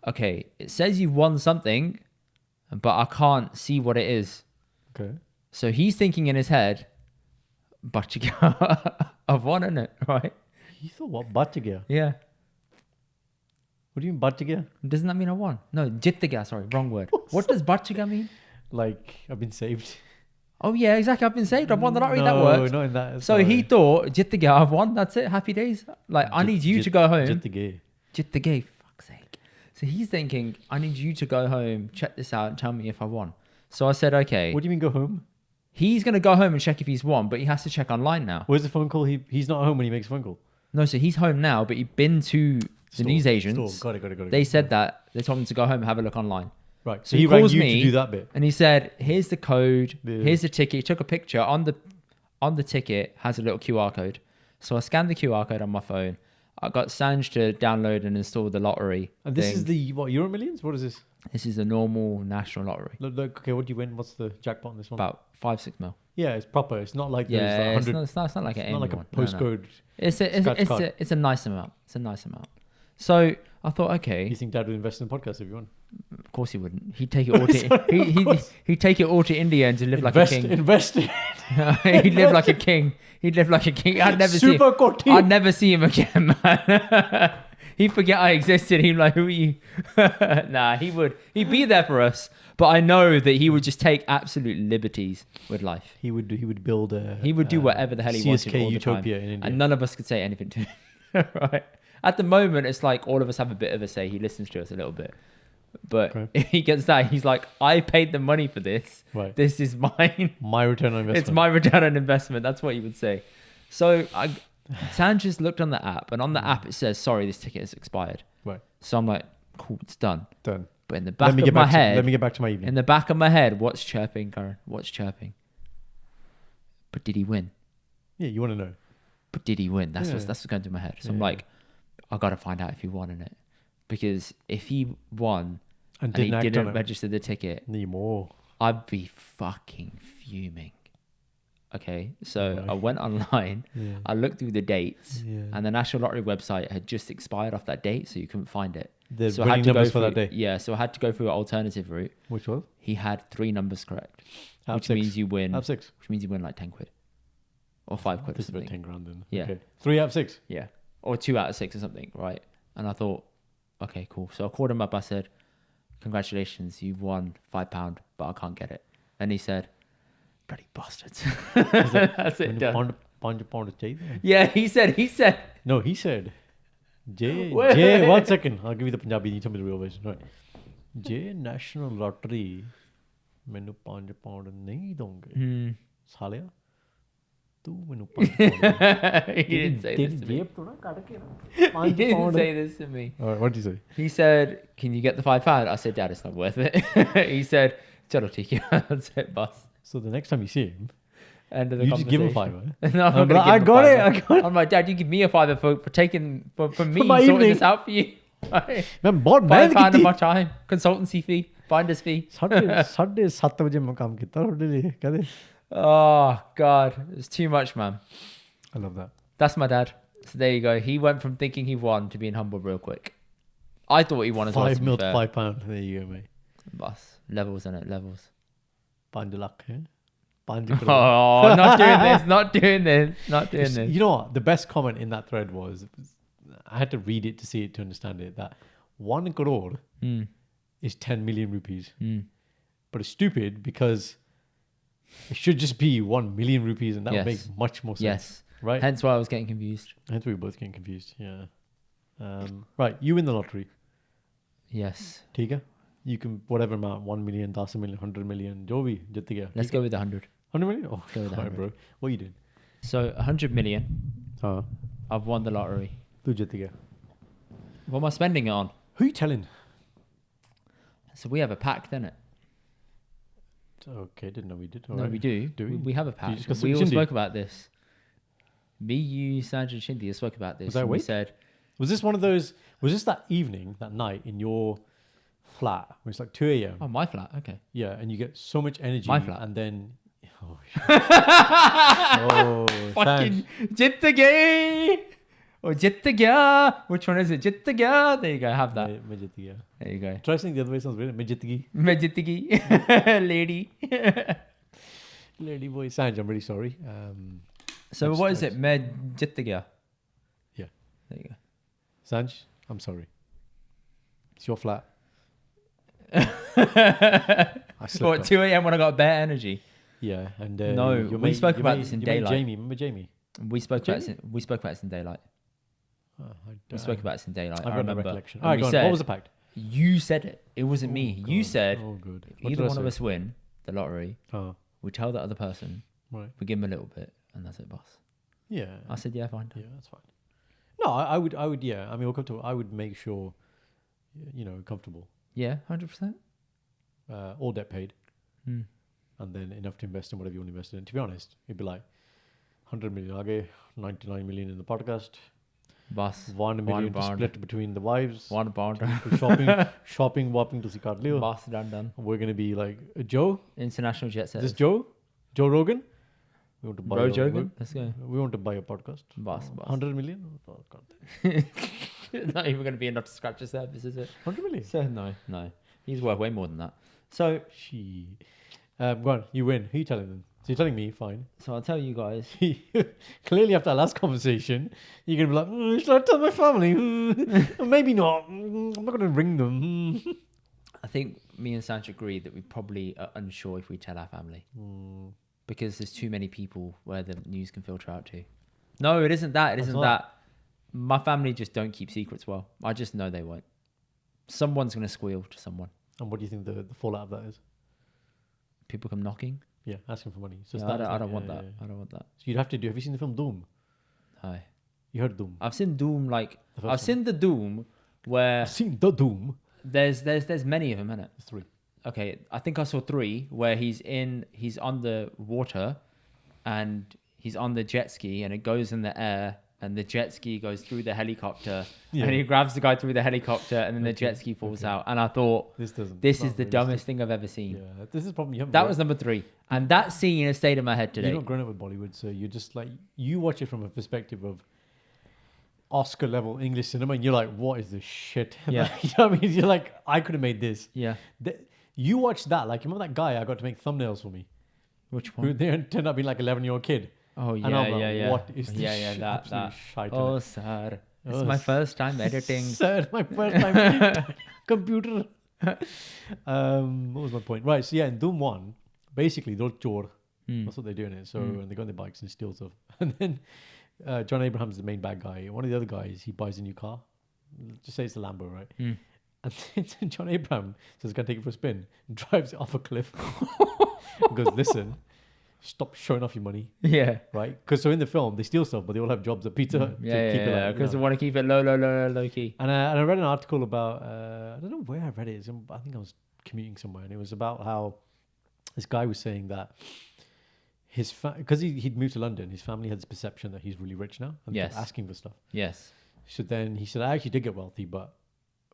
okay, it says you won something, but I can't see what it is. Okay. So he's thinking in his head, Bachcha, I've won, innit? Right? He thought, what? Bachcha? Yeah. What do you mean, Bachcha? Doesn't that mean I won? No, Jittaga, sorry, wrong word. What does Bachcha mean? Like, I've been saved. Oh, yeah, exactly. I've been saved. I've won the lottery. That works. No, not in that. So he thought, Jittaga, I've won. That's it. Happy days. Like, I need you to go home. Jittaga, fuck's sake. So he's thinking, I need you to go home, check this out, and tell me if I won. So I said, okay. What do you mean go home? He's going to go home and check if he's won, but he has to check online now. Where's the phone call? He's not home when he makes a phone call. No, so he's home now, but he'd been to the newsagents. Got it. They said that. They told him to go home and have a look online. Right. So he calls me to do that bit. And he said, here's the code. Yeah. Here's the ticket. He took a picture. On the ticket has a little QR code. So I scanned the QR code on my phone. I got Sanj to download and install the lottery. And this is the, Euro Millions? What is this? This is the normal national lottery. Look, okay, what do you win? What's the jackpot on this one? About 5-6 mil. Yeah, it's proper. It's not like it's not like not like a postcode. No. It's a nice amount. It's a nice amount. So I thought, okay. You think Dad would invest in the podcast if you won? Of course he wouldn't. He'd take it all to he'd take it all to India and to live like a king. Invest in He'd live like a king. I'd never see him again, man. He'd forget I existed. He'd be like, who are you? Nah, he'd be there for us. But I know that he would just take absolute liberties with life. He would build he would do whatever the hell he wanted all the utopia time. In India. And none of us could say anything to him. Right? At the moment, it's like all of us have a bit of a say. He listens to us a little bit. But if he gets that, he's like, I paid the money for this. Right. This is mine. My return on investment. It's my return on investment. That's what he would say. So Sam just looked on the app, and on the app it says, sorry, this ticket is expired. Right. So I'm like, cool, it's done. Done. But in the back of my head... let me get back to my evening. In the back of my head, what's chirping, Karan? What's chirping? But did he win? Yeah, you want to know. But did he win? That's what's going through my head. So I'm like, I got to find out if he won in it. Because if he won and he didn't register the ticket, I'd be fucking fuming. Okay, so I went online, I looked through the dates, and the National Lottery website had just expired off that date, so you couldn't find it. So I had to go for that day. Yeah, so I had to go through an alternative route. Which was? He had 3 numbers correct, which 6. means you win. Out of 6. Which means you win like 10 quid. Or 5 quid or It's something. about 10 grand then. Yeah. Okay. 3 out of 6. Yeah. Or 2 out of 6 or something, right? And I thought, okay, cool. So I called him up. I said, congratulations, you've won £5, but I can't get it. And he said, bloody bastards. That's it, done. Pound Yeah, he said. No, he said. Jay, 1 second. I'll give you the Punjabi. You tell me the real version. Right. Jay National Lottery. मैनू £5 नहीं दोगे सालिया तू मैनू £5 he didn't say this to me. He didn't say this to me. All right, what did he say? He said, can you get the £5? I said, Dad, it's not worth it. He said, chalo theek hai. That's it, boss. So the next time you see him, end of the you just give him £5. No, I'm not I got it. I'm like, Dad, you give me a £5 for taking for me my sorting evening. this out for you. मैं बहुत मेहनत £5 की of my time, consultancy fee, finder's fee. 7:30 बजे मैं काम किया थोड़े लिए कहते. Oh God, it's too much, man. I love that. That's my dad. So there you go. He went from thinking he won to being humbled real quick. I thought he won as well. £5 mil to £5. There you go, mate. Boss, levels in it, levels. 5 lakh, eh? Oh, not doing this, not doing this, not doing this. You know what? The best comment in that thread was, I had to read it to see it to understand it, that 1 crore is 10 million rupees. But it's stupid because it should just be 1 million rupees and that would make much more sense. Yes. Right? Hence why I was getting confused. Hence we were both getting confused, yeah. Right, you win the lottery. Yes. Tika? You can, whatever amount, 1 million, 10 million, 100 million, jo bhi, jitt gaya. Let's go with 100. 100 million? Oh, go with 100. bro. What are you doing? So 100 million. I've won the lottery. Tu jitt gaya. What am I spending it on? Who are you telling? So we have a pact, then it. Okay, didn't know we did. No, we do. Do we? We have a pact. We all spoke about this. Me, you, Sanjay, and Shindy spoke about this. Was I awake? We said, was this one of those? Was this that evening, that night in your flat when it's like 2 a.m.? oh, my flat. Okay. Yeah, and you get so much energy. My flat. And then, oh, oh, fucking jitt gay. Or jitt gaya. Which one is it? Jitt gaya. There you go. Have that. मैं जीत गया. There you go. Try saying the other way. Sounds weird. मैं जीत गई. मैं जीत गई. Lady. Lady boy. Sanj, I'm really sorry. So what is it? मैं जीत गया. Yeah. There you go. Sanj, I'm sorry. It's your flat. What, 2 a.m. when I got bare energy? Yeah, and no, we spoke about this in daylight. Jamie, remember Jamie? We spoke about this in daylight. Oh, we spoke about this in daylight. I've I got no remember. recollection. All right, what was the pact? You said it. It wasn't me. God. You said, oh, good. If either one of us win the lottery, we tell the other person, right. we give him a little bit, and that's it, boss. Yeah. I said, yeah, fine. Yeah, that's fine. No, I would, yeah. I mean, we're comfortable. I would make sure, comfortable. Yeah, 100%. All debt paid. And then enough to invest in whatever you want to invest in. To be honest, it'd be like 100 million aage, 99 million in the podcast. Boss. 1 million to split between the wives. 1 pound. shopping, whopping to see Leo. Boss, done. We're going to be like, Joe? International jet set. This Joe? Joe Rogan? We want to buy Rogan? Let's go. We want to buy a podcast. Boss. 100 million? Oh, God. Not even going to be enough to scratch the surface, is it? 100 million? So, no. He's worth way more than that. So, go on, you win. Who are you telling them? So you're telling me, fine. So I'll tell you guys. Clearly, after that last conversation, you're going to be like, should I tell my family? Maybe not. I'm not going to ring them. I think me and Sanch agreed that we probably are unsure if we tell our family. Because there's too many people where the news can filter out to. No, it isn't that. It isn't that. My family just don't keep secrets well. I just know they won't. Someone's gonna squeal to someone. And what do you think the fallout of that is? People come knocking. Yeah, asking for money. So No, I don't want that. I don't want that. So you'd have to do. Have you seen the film Doom? Hi. You heard Doom? I've seen Doom. Like The first I've one. seen the Doom where I've seen the Doom. there's many of them, innit? There's 3. Okay, I think I saw 3 where he's on the water, and he's on the jet ski, and it goes in the air, and the jet ski goes through the helicopter, Yeah. and he grabs the guy through the helicopter, and then the jet ski falls out. And I thought, This doesn't. this it's is not the realistic. dumbest thing I've ever seen. Yeah, this is the problem. You haven't. That was number 3, and that scene has stayed in my head today. You're not grown up with Bollywood, so you're just like you watch it from a perspective of Oscar level English cinema, and you're like, what is this shit? Yeah. You know what I mean? You're like, I could have made this. Yeah. You watch that, like, remember that guy I got to make thumbnails for me? Which Who one? they turned out being like 11-year-old kid. Oh And I'm yeah, like, yeah. what is this Yeah, shit? that. Absolute shite, Oh, innit? sir, it's Oh, my first time editing. Sir, my first time computer. What was my point? Right, so yeah, in Doom 1, basically, they're chor. That's what they're doing it. So, and they go on their bikes and steal stuff. And then John Abraham's the main bad guy. One of the other guys, he buys a new car. Just say it's a Lambo, right? And then John Abraham says, "Can I take it for a spin?" And drives it off a cliff. And goes, "Listen, stop showing off your money." Yeah. Right? Because so in the film, they steal stuff, but they all have jobs at pizza to keep it like, because they want to keep it low key. And I read an article about, I don't know where I read it. I think I was commuting somewhere, and it was about how this guy was saying that because he'd moved to London, his family had this perception that he's really rich now, and they kept Yes. asking for stuff. Yes. So then he said, "I actually did get wealthy, but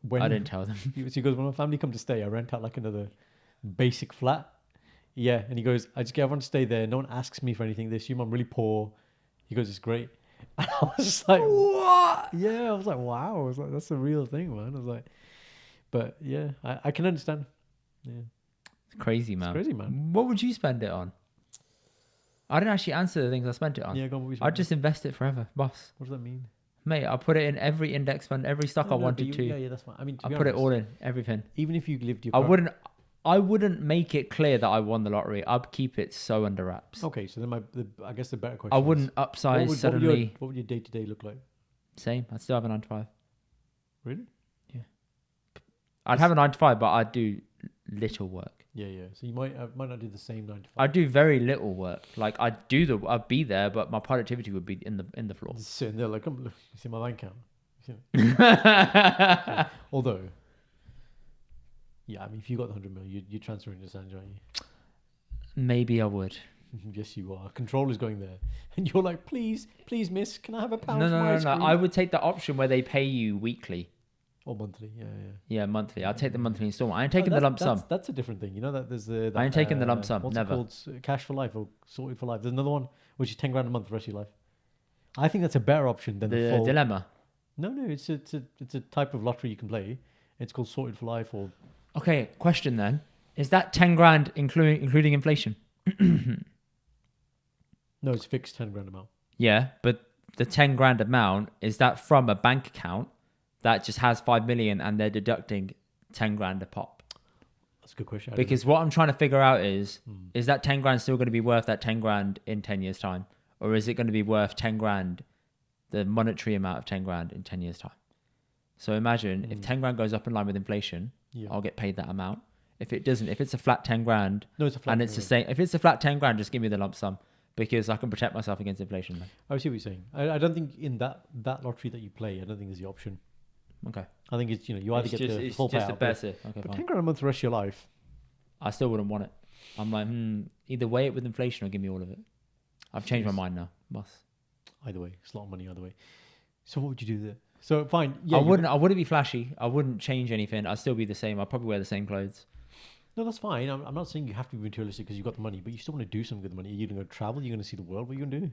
when I didn't tell them. he goes, when my family come to stay, I rent out like another basic flat." Yeah, and he goes, "I just get everyone to stay there. No one asks me for anything. They assume I'm really poor." He goes, "It's great." And I was just like, "What?" Yeah, I was like, "Wow." I was like, "That's a real thing, man." I was like, but yeah, I can understand. Yeah, It's crazy, man. it's crazy, man. What would you spend it on? I didn't actually answer the things I spent it on. Yeah, go on. What, I'd just invest it forever, boss. what does that mean? Mate, I put it in every index fund, every stock I wanted to. Yeah, that's fine. I mean, to I be put it honest, all in, everything. Even if you lived your, I wouldn't make it clear that I won the lottery. I'd keep it so under wraps. Okay, so then I guess the better question. I wouldn't upsize suddenly. What would your day to day look like? Same. I'd still have a 9 to 5. Really? I'd have a 9 to 5, but I'd do little work. Yeah. So you might not do the same 9 to 5. I'd do very little work. Like I'd be there, but my productivity would be in the floor. Just sitting there like, "Come look, you see my bank account." You see it? Although, yeah, I mean, if you got the 100 million, you're transferring to Sanjay, aren't you? Maybe I would. Yes, you are. Controller's going there, and you're like, "Please, miss, can I have a pound No. for my ice cream?" I would take the option where they pay you weekly. Or monthly, yeah. Yeah, monthly. I'd take the monthly installment. I ain't taking the lump sum. That's a different thing. You know that there's the. I ain't taking the lump sum, What's never. it called? Cash for life or sorted for life. There's another one which is 10 grand a month for the rest of your life. I think that's a better option than the The full. dilemma. No, it's a type of lottery you can play. It's called sorted for life or. Okay, question then. Is that 10 grand including inflation? No, it's fixed 10 grand amount. Yeah, but the 10 grand amount, is that from a bank account that just has 5 million and they're deducting 10 grand a pop? That's a good question. Because what I'm trying to figure out is that 10 grand still going to be worth that 10 grand in 10 years time? Or is it going to be worth 10 grand, the monetary amount of 10 grand in 10 years time? So imagine if 10 grand goes up in line with inflation, I'll get paid that amount. If it doesn't, if it's a flat 10 grand, No, it's a flat. and it's the same, if it's a flat 10 grand, just give me the lump sum because I can protect myself against inflation. Man. I see what you're saying. I don't think in that lottery that you play, I don't think there's the option. Okay. I think it's, you either get the full just payout. a better. Okay, But fine. 10 grand a month for the rest of your life. I still wouldn't want it. I'm like, either weigh it with inflation or give me all of it. I've changed my mind now, boss. Either way, it's a lot of money either way. So what would you do there? So fine. Yeah, I wouldn't be flashy. I wouldn't change anything. I'd still be the same. I'd probably wear the same clothes. No, that's fine. I'm not saying you have to be materialistic because you've got the money, but you still want to do something with the money. You're going to go travel. You're going to see the world. What are you going to do?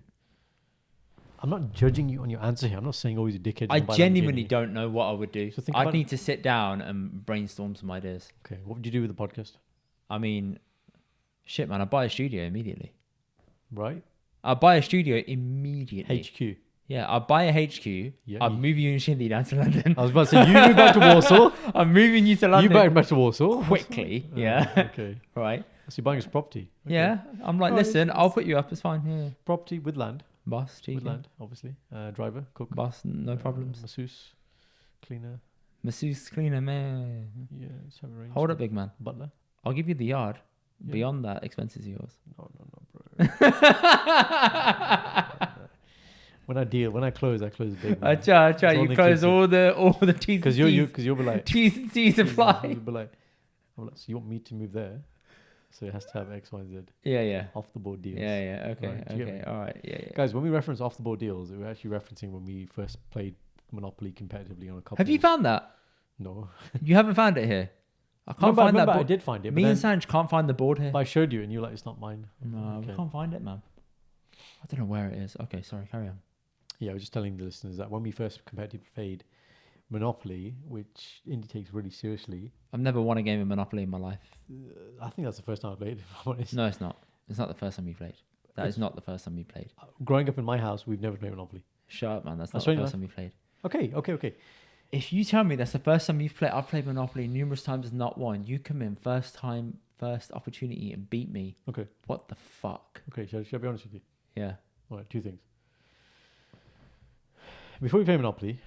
I'm not judging you on your answer here. I'm not saying always a dickhead. I genuinely don't know what I would do. So think I'd about need to sit down and brainstorm some ideas. Okay, what would you do with the podcast? I mean, shit, man. I'd buy a studio immediately. Right? I'd buy a studio immediately. HQ. Yeah, I'd buy a HQ. Yeah, I'd move you and Shindy down to London. I was about to say, you move back to Warsaw. I'm moving you to London. You back to Warsaw. quickly. Yeah. Okay. Right. So you're buying us property. Okay. Yeah. I'm like, Alright, listen, it's- I'll put you up. It's fine. Yeah. Property with land. Boss, With cheeky. land, obviously. Driver, cook. Boss, no problems. Masseuse, cleaner. Masseuse cleaner, man. Yeah, let's have a range. Hold up, big man. Butler. I'll give you the yard. Yeah. Beyond that, expenses yours. No, bro. When I close big. Man. Acha, you close all the T's because you'll be like T's and C's apply. You'll be like, so you want me to move there? So it has to have X, Y, and Z. Yeah. Off the board deals. Yeah. Okay. Right, Okay. All right. Yeah. Guys, when we reference off the board deals, we're actually referencing when we first played Monopoly competitively on a couple. Have you found that? No. You haven't found it here. I can't find that board. I did find it. Me and Sanj can't find the board here. But I showed you, and you're like, it's not mine. No, we can't find it, man. I don't know where it is. Okay, sorry. Carry on. Yeah, I was just telling the listeners that when we first competitively played Monopoly, which Indy takes really seriously. I've never won a game of Monopoly in my life. I think that's the first time I played, if I'm honest. No, it's not. It's not the first time you played. That is not the first time you played. Growing up in my house, we've never played Monopoly. Shut up, man. That's not the first time you played. Okay. If you tell me that's the first time you've played, I've played Monopoly numerous times and not won. You come in first time, first opportunity and beat me. Okay. What the fuck? Okay, shall I be honest with you? Yeah. All right, two things. Before we played Monopoly,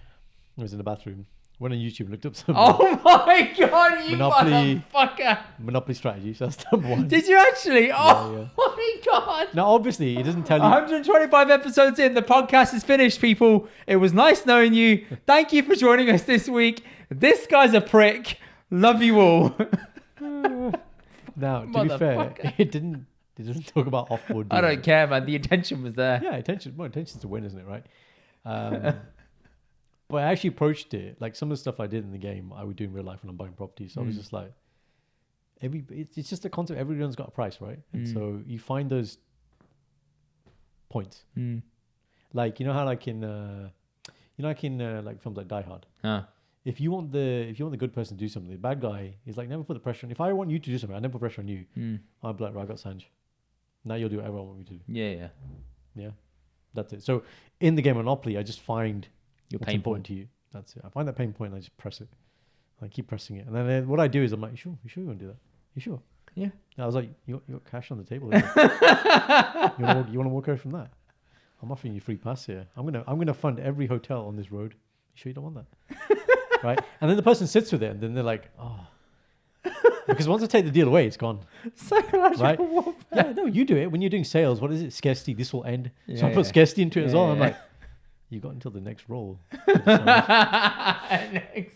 I was in the bathroom. Went on YouTube and looked up some. Oh my god, you Monopoly, motherfucker! Monopoly strategy. So that's number one. Did you actually? Oh Yeah. my god! Now, obviously, it doesn't tell you. 125 episodes in, the podcast is finished, people. It was nice knowing you. Thank you for joining us this week. This guy's a prick. Love you all. Now, to be fair, it doesn't talk about off-board. I don't care, man. The intention was there. Yeah, intention's to win, isn't it? Right. But I actually approached it like some of the stuff I did in the game I would do in real life when I'm buying property. So I was just like, it's just a concept. Everyone's got a price, right? And so you find those points. Like, you know how like in like films like Die Hard. If you want the good person to do something, the bad guy is like, never put the pressure on. If I want you to do something, I never put pressure on you. I'd be like, right, I got Sanj. Now you'll do whatever I want you to do. Yeah. That's it. So in the game Monopoly, I just find your what's pain important point to you. That's it. I find that pain point and I just press it. I keep pressing it. And then what I do is I'm like, you sure you want to do that? You sure? Yeah. And I was like, you got cash on the table. You want to walk away from that? I'm offering you free pass here. I'm gonna fund every hotel on this road. You sure you don't want that? Right? And then the person sits with it and then they're like, oh. Because once I take the deal away, it's gone. Psychological right? warfare. Yeah, no, you do it. When you're doing sales, what is it? Scarcity, this will end. Yeah, so I put scarcity into it as well. I'm like, you got until the next roll. Next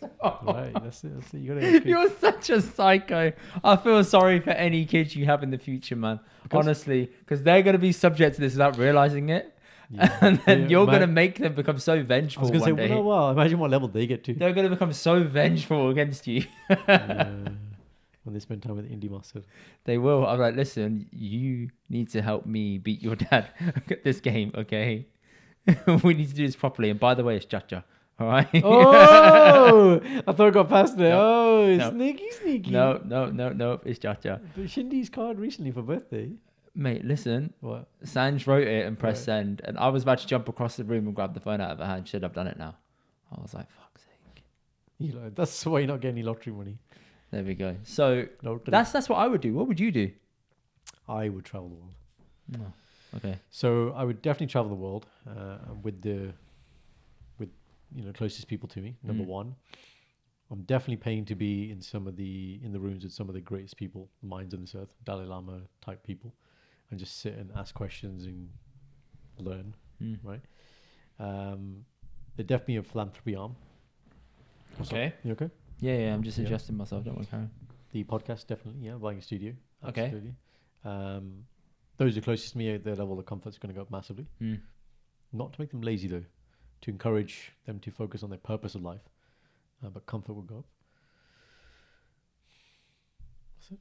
roll. Right, that's it. You're such a psycho. I feel sorry for any kids you have in the future, man. Honestly, because they're going to be subject to this without realizing it. Yeah. And then you're going to make them become so vengeful. I was going to say, well, imagine what level they get to. They're going to become so vengeful against you. When they spend time with the Indy master. They will. I'm like, listen, you need to help me beat your dad at this game, okay? We need to do this properly. And by the way, it's Chacha. All right? Oh! I thought I got past there. No. Sneaky. No. It's Chacha. But Shindy's card recently for birthday. Mate, listen. What? Sanj wrote it and pressed send. And I was about to jump across the room and grab the phone out of her hand. She said, I've done it now. I was like, fuck's sake. That's why you're not getting any lottery money. There we go. So that's what I would do. What would you do? I would travel the world. Oh, okay. So I would definitely travel the world with closest people to me. Number one, I'm definitely paying to be in the rooms with some of the greatest people, minds on this earth, Dalai Lama type people, and just sit and ask questions and learn. Right. There'd definitely be a philanthropy arm. Okay. You okay? Yeah, I'm just adjusting myself. Don't worry, Karen. The podcast, definitely, buying a studio. Okay. Absolutely. Those who are closest to me, their level of comfort is going to go up massively. Not to make them lazy, though. To encourage them to focus on their purpose of life. But comfort will go up. That's it.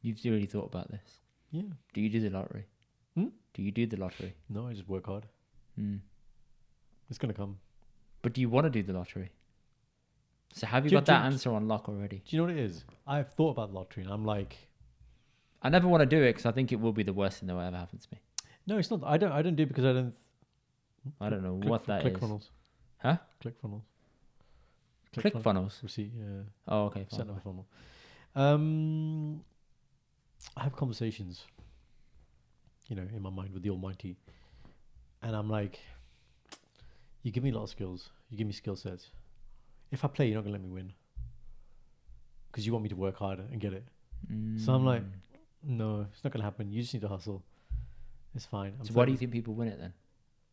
You've already thought about this? Yeah. Do you do the lottery? Do you do the lottery? No, I just work hard. It's going to come. But do you want to do the lottery? So have you got that answer on lock already? Do you know what it is? I've thought about the lottery and I'm like... I never want to do it because I think it will be the worst thing that will ever happen to me. No, it's not. I don't do it because I don't... I don't know what that is. ClickFunnels. Huh? ClickFunnels. ClickFunnels? Receipt, yeah. Oh, okay. Set up a funnel. I have conversations, in my mind with the Almighty. And I'm like, you give me a lot of skills. You give me skill sets. if I play, you're not gonna let me win because you want me to work harder and get it. So I'm like, no, it's not gonna happen. You just need to hustle. It's fine. So why do you think people win it then?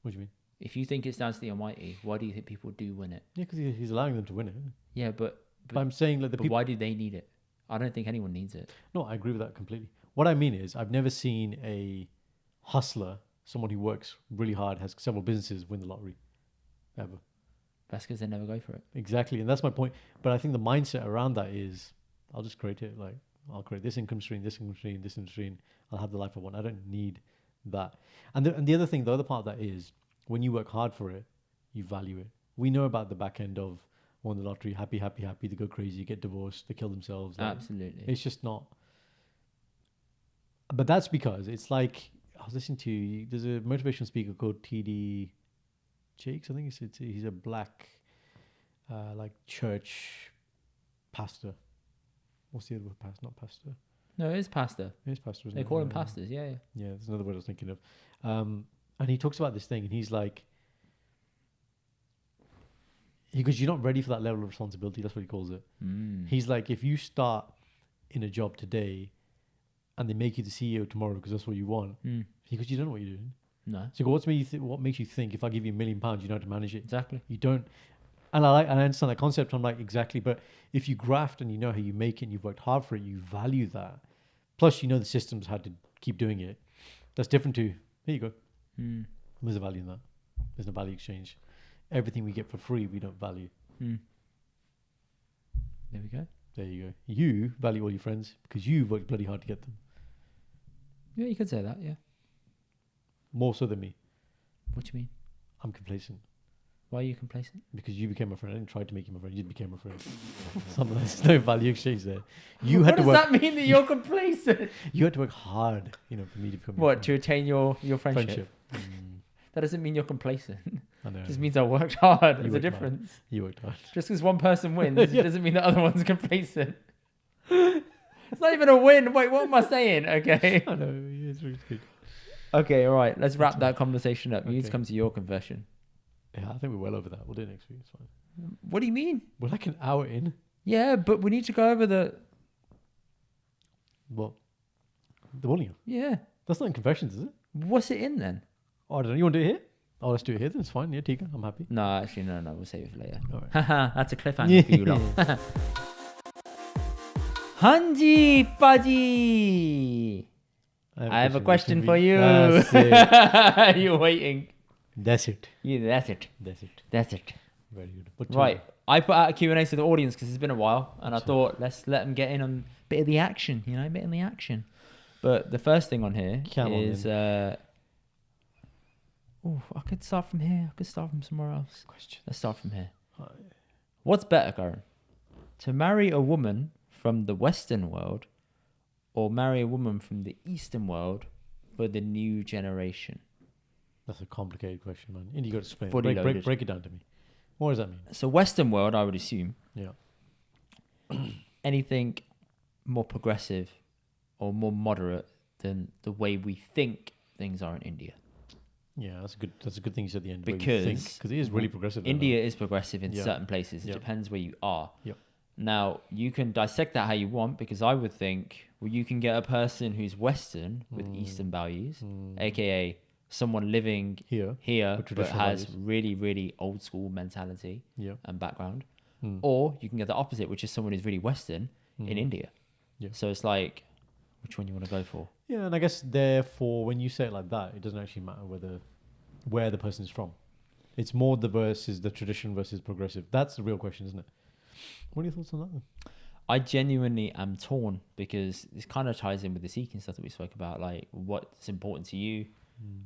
What do you mean? If you think it's down to the Almighty, why do you think people do win it? Yeah, because he's allowing them to win it. Yeah, but I'm saying like why do they need it? I don't think anyone needs it. No, I agree with that completely. What I mean is, I've never seen a hustler, someone who works really hard, has several businesses, win the lottery, ever. That's because they never go for it. Exactly, and that's my point. But I think the mindset around that is, I'll just create it. Like, I'll create this income stream, this income stream, this income stream. I'll have the life I want. I don't need that. And the other thing, the other part of that is, when you work hard for it, you value it. We know about the back end of won the lottery, happy, they go crazy, get divorced, they kill themselves. Like, absolutely. It's just not. But that's because it's like, I was listening to, there's a motivational speaker called TD Jakes. I think he's a black, like church pastor. What's the other word? Not pastor. No, it is pastor. It is pastor, isn't They it? call him pastors, yeah. Yeah, there's another word I was thinking of. And he talks about this thing, and he's like, because you're not ready for that level of responsibility. That's what he calls it. He's like, if you start in a job today and they make you the CEO tomorrow because that's what you want, he goes, you don't know what you're doing. No. So what makes you think if I give you £1 million, you know how to manage it? Exactly. You don't. And I understand that concept. I'm like, exactly. But if you graft and you know how you make it and you've worked hard for it, you value that. Plus, you know the systems how to keep doing it. That's different to, here you go. There's a value in that. There's no value exchange. Everything we get for free, we don't value. There we go. There you go. You value all your friends because you worked bloody hard to get them. Yeah, you could say that, yeah. More so than me. What do you mean? I'm complacent. Why are you complacent? Because you became my friend. I didn't try to make you my friend. You became my friend. There's no value exchange there. You had to work. What does that mean that you're complacent? You had to work hard, for me to become your What, friend. to attain your friendship? That doesn't mean you're complacent. I know. It just means I worked hard. There's a difference. You worked hard. Just because one person wins, it doesn't mean the other one's complacent. It's not even a win. Wait, what am I saying? Okay. I know. It's really good. Okay, all right. Let's wrap that conversation up. You need to Okay. come to your confession. Yeah, I think we're well over that. We'll do it next week. It's fine. What do you mean? We're like an hour in. Yeah, but we need to go over the... What? The Boliyaan. Yeah. That's not in confessions, is it? What's it in then? Oh, I don't know. You want to do it here? Oh, let's do it here then. It's fine. Yeah, Tika. I'm happy. No, actually, no. We'll save it for later. All right. Haha, that's a cliffhanger for you lot. Hanji Paji! I have a question for you. That's it. You're waiting. That's it. Yeah, that's it. That's it. That's it. Very good. But Right. I put out a Q&A to the audience because it's been a while, and I thought, let's let them get in on a bit of the action, a bit of the action. But the first thing on here is... I could start from here. I could start from somewhere else. Question. Let's start from here. What's better, Karan? To marry a woman from the Western world or marry a woman from the Eastern world for the new generation? That's a complicated question, man. Indy, you got to explain. Fully loaded. Break it down to me. What does that mean? So Western world, I would assume. Yeah. Anything more progressive or more moderate than the way we think things are in India. Yeah, that's a good thing you said at the end. Because it is really progressive. India is progressive in Yeah. certain places. It Yeah. depends where you are. Yeah. Now, you can dissect that how you want, because I would think, well, you can get a person who's Western with Eastern values, aka someone living Here, but traditional has values. really, really old school mentality Yeah. and background. Or you can get the opposite, which is someone who's really Western in India. Yeah. So it's like, which one you want to go for? Yeah, and I guess therefore, when you say it like that, it doesn't actually matter where the person is from. It's more the versus the tradition versus progressive. That's the real question, isn't it? What are your thoughts on that then? I genuinely am torn because this kind of ties in with the seeking stuff that we spoke about. Like, what's important to you?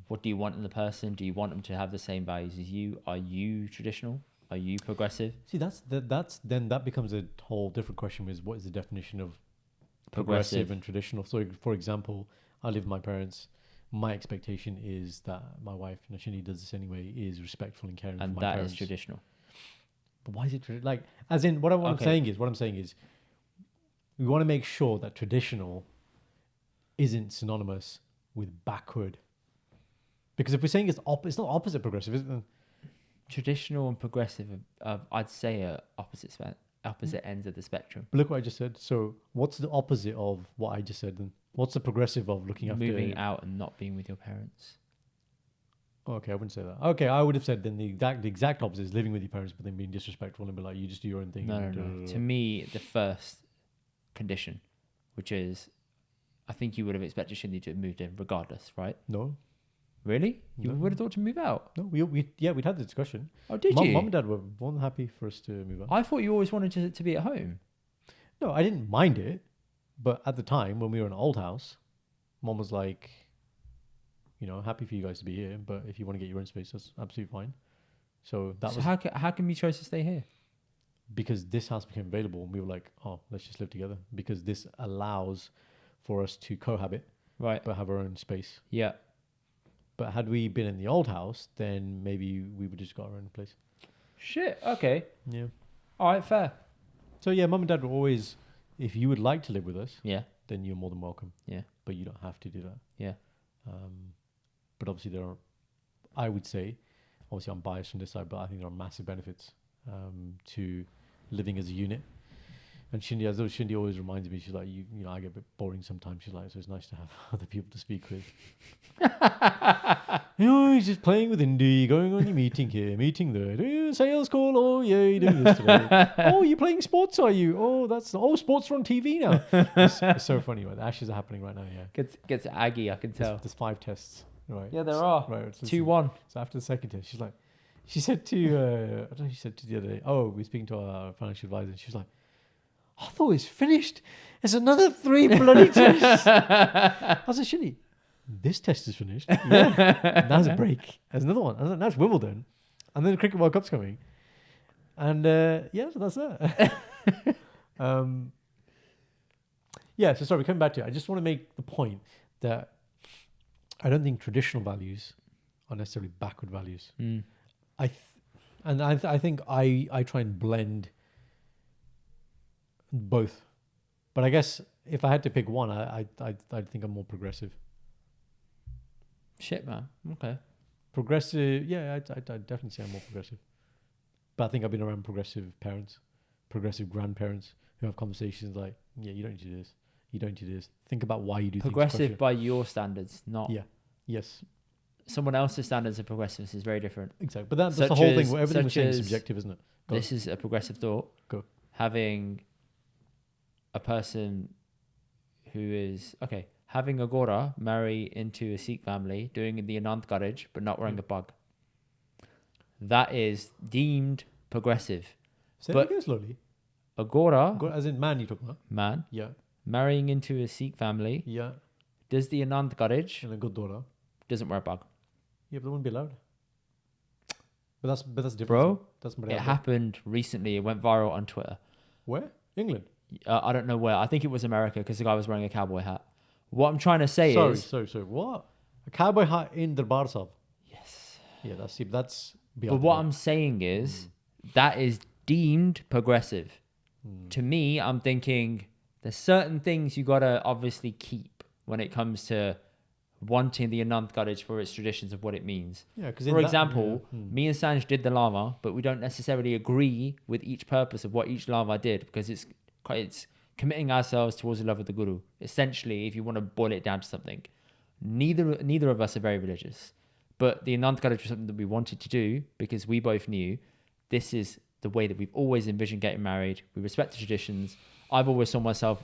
What do you want in the person? Do you want them to have the same values as you? Are you traditional? Are you progressive? See, then that becomes a whole different question. Is what is the definition of Progressive. and traditional? So, for example, I live with my parents. My expectation is that my wife, she does this anyway, is respectful and caring And for my that parents. is traditional. But why is it like? As in, what I'm saying is, we want to make sure that traditional isn't synonymous with backward. Because if we're saying it's not opposite progressive, is it? Then Traditional and progressive, I'd say, are opposite ends of the spectrum. But look what I just said. So what's the opposite of what I just said then? What's the progressive of looking after... Moving out and not being with your parents. Okay, I wouldn't say that. Okay, I would have said then the exact opposite is living with your parents but then being disrespectful and be like, you just do your own thing. No. To me, the first condition, which is, I think you would have expected Shindy to have moved in regardless, right? No. Really? You No. would have thought to move out? No, we'd had the discussion. Oh, did you? Mum and Dad were more than happy for us to move out. I thought you always wanted to be at home. No, I didn't mind it. But at the time, when we were in an old house, Mum was like, happy for you guys to be here. But if you want to get your own space, that's absolutely fine. So how come you chose to stay here? Because this house became available. And we were like, oh, let's just live together. Because this allows for us to cohabit. Right. But have our own space. Yeah. But had we been in the old house, then maybe we would just got our own place. Shit. Okay. Yeah. All right. Fair. So yeah, Mum and Dad were always, if you would like to live with us, Yeah. then you're more than welcome. Yeah. But you don't have to do that. Yeah. But obviously there are, I would say, obviously I'm biased from this side, but I think there are massive benefits to living as a unit. And Shindy always reminds me, she's like, I get a bit boring sometimes. She's like, so it's nice to have other people to speak with. He's just playing with Indy, going on your meeting here, meeting there, sales call. Oh yeah, you're doing this today. Oh, you're playing sports, are you? Oh, sports are on TV now. It's so funny, right? The Ashes are happening right now. Yeah, gets aggy. I can tell. There's 5 tests, right? Yeah, there are. Right, 2-1. So after the second test, she said to I don't know. She said to the other day. Oh, we're speaking to our financial advisor. And she was like, I thought it was finished. There's another 3 bloody tests. I was like, Shindy, this test is finished. Yeah. Now's a break. There's another one. Now it's Wimbledon. And then the Cricket World Cup's coming. And so that's that. So sorry, coming back to it. I just want to make the point that I don't think traditional values are necessarily backward values. I think I try and blend both, but I guess if I had to pick one, I'd think I'm more progressive. Shit, man. Okay. Progressive, yeah, I'd definitely say I'm more progressive. But I think I've been around progressive parents, progressive grandparents who have conversations like, yeah, you don't need to do this. You don't need to do this. Think about why you do progressive things. Progressive by your standards, not... Yeah. Yes. Someone else's standards of progressiveness is very different. Exactly. But that's the whole thing. Everything we're saying is subjective, isn't it? This is a progressive thought. Go. Having a person who is... Okay. Having a Gora marry into a Sikh family, doing the Anand Garage, but not wearing a bug. That is deemed progressive. Say it again slowly. A Gora... As in man you're talking about? Man. Yeah. Marrying into a Sikh family. Yeah. Does the Anand Garage. And a Gurdwara. Doesn't wear a bug. Yeah, but they wouldn't be allowed. But that's different. Bro, that's it happened recently. It went viral on Twitter. Where? England? I don't know where. I think it was America because the guy was wearing a cowboy hat. What I'm trying to say is... Sorry. What? A cowboy hat in Darbar Sahib? Yes. Yeah, that's... But what I'm saying is that is deemed progressive. To me, I'm thinking there's certain things you got to obviously keep when it comes to wanting the Anand Garage for its traditions of what it means. Yeah, because for example, me and Sanj did the lava, but we don't necessarily agree with each purpose of what each lava did because it's committing ourselves towards the love of the Guru. Essentially, if you want to boil it down to something, neither of us are very religious, but the Anand Garage was something that we wanted to do because we both knew this is the way that we've always envisioned getting married. We respect the traditions. I've always saw myself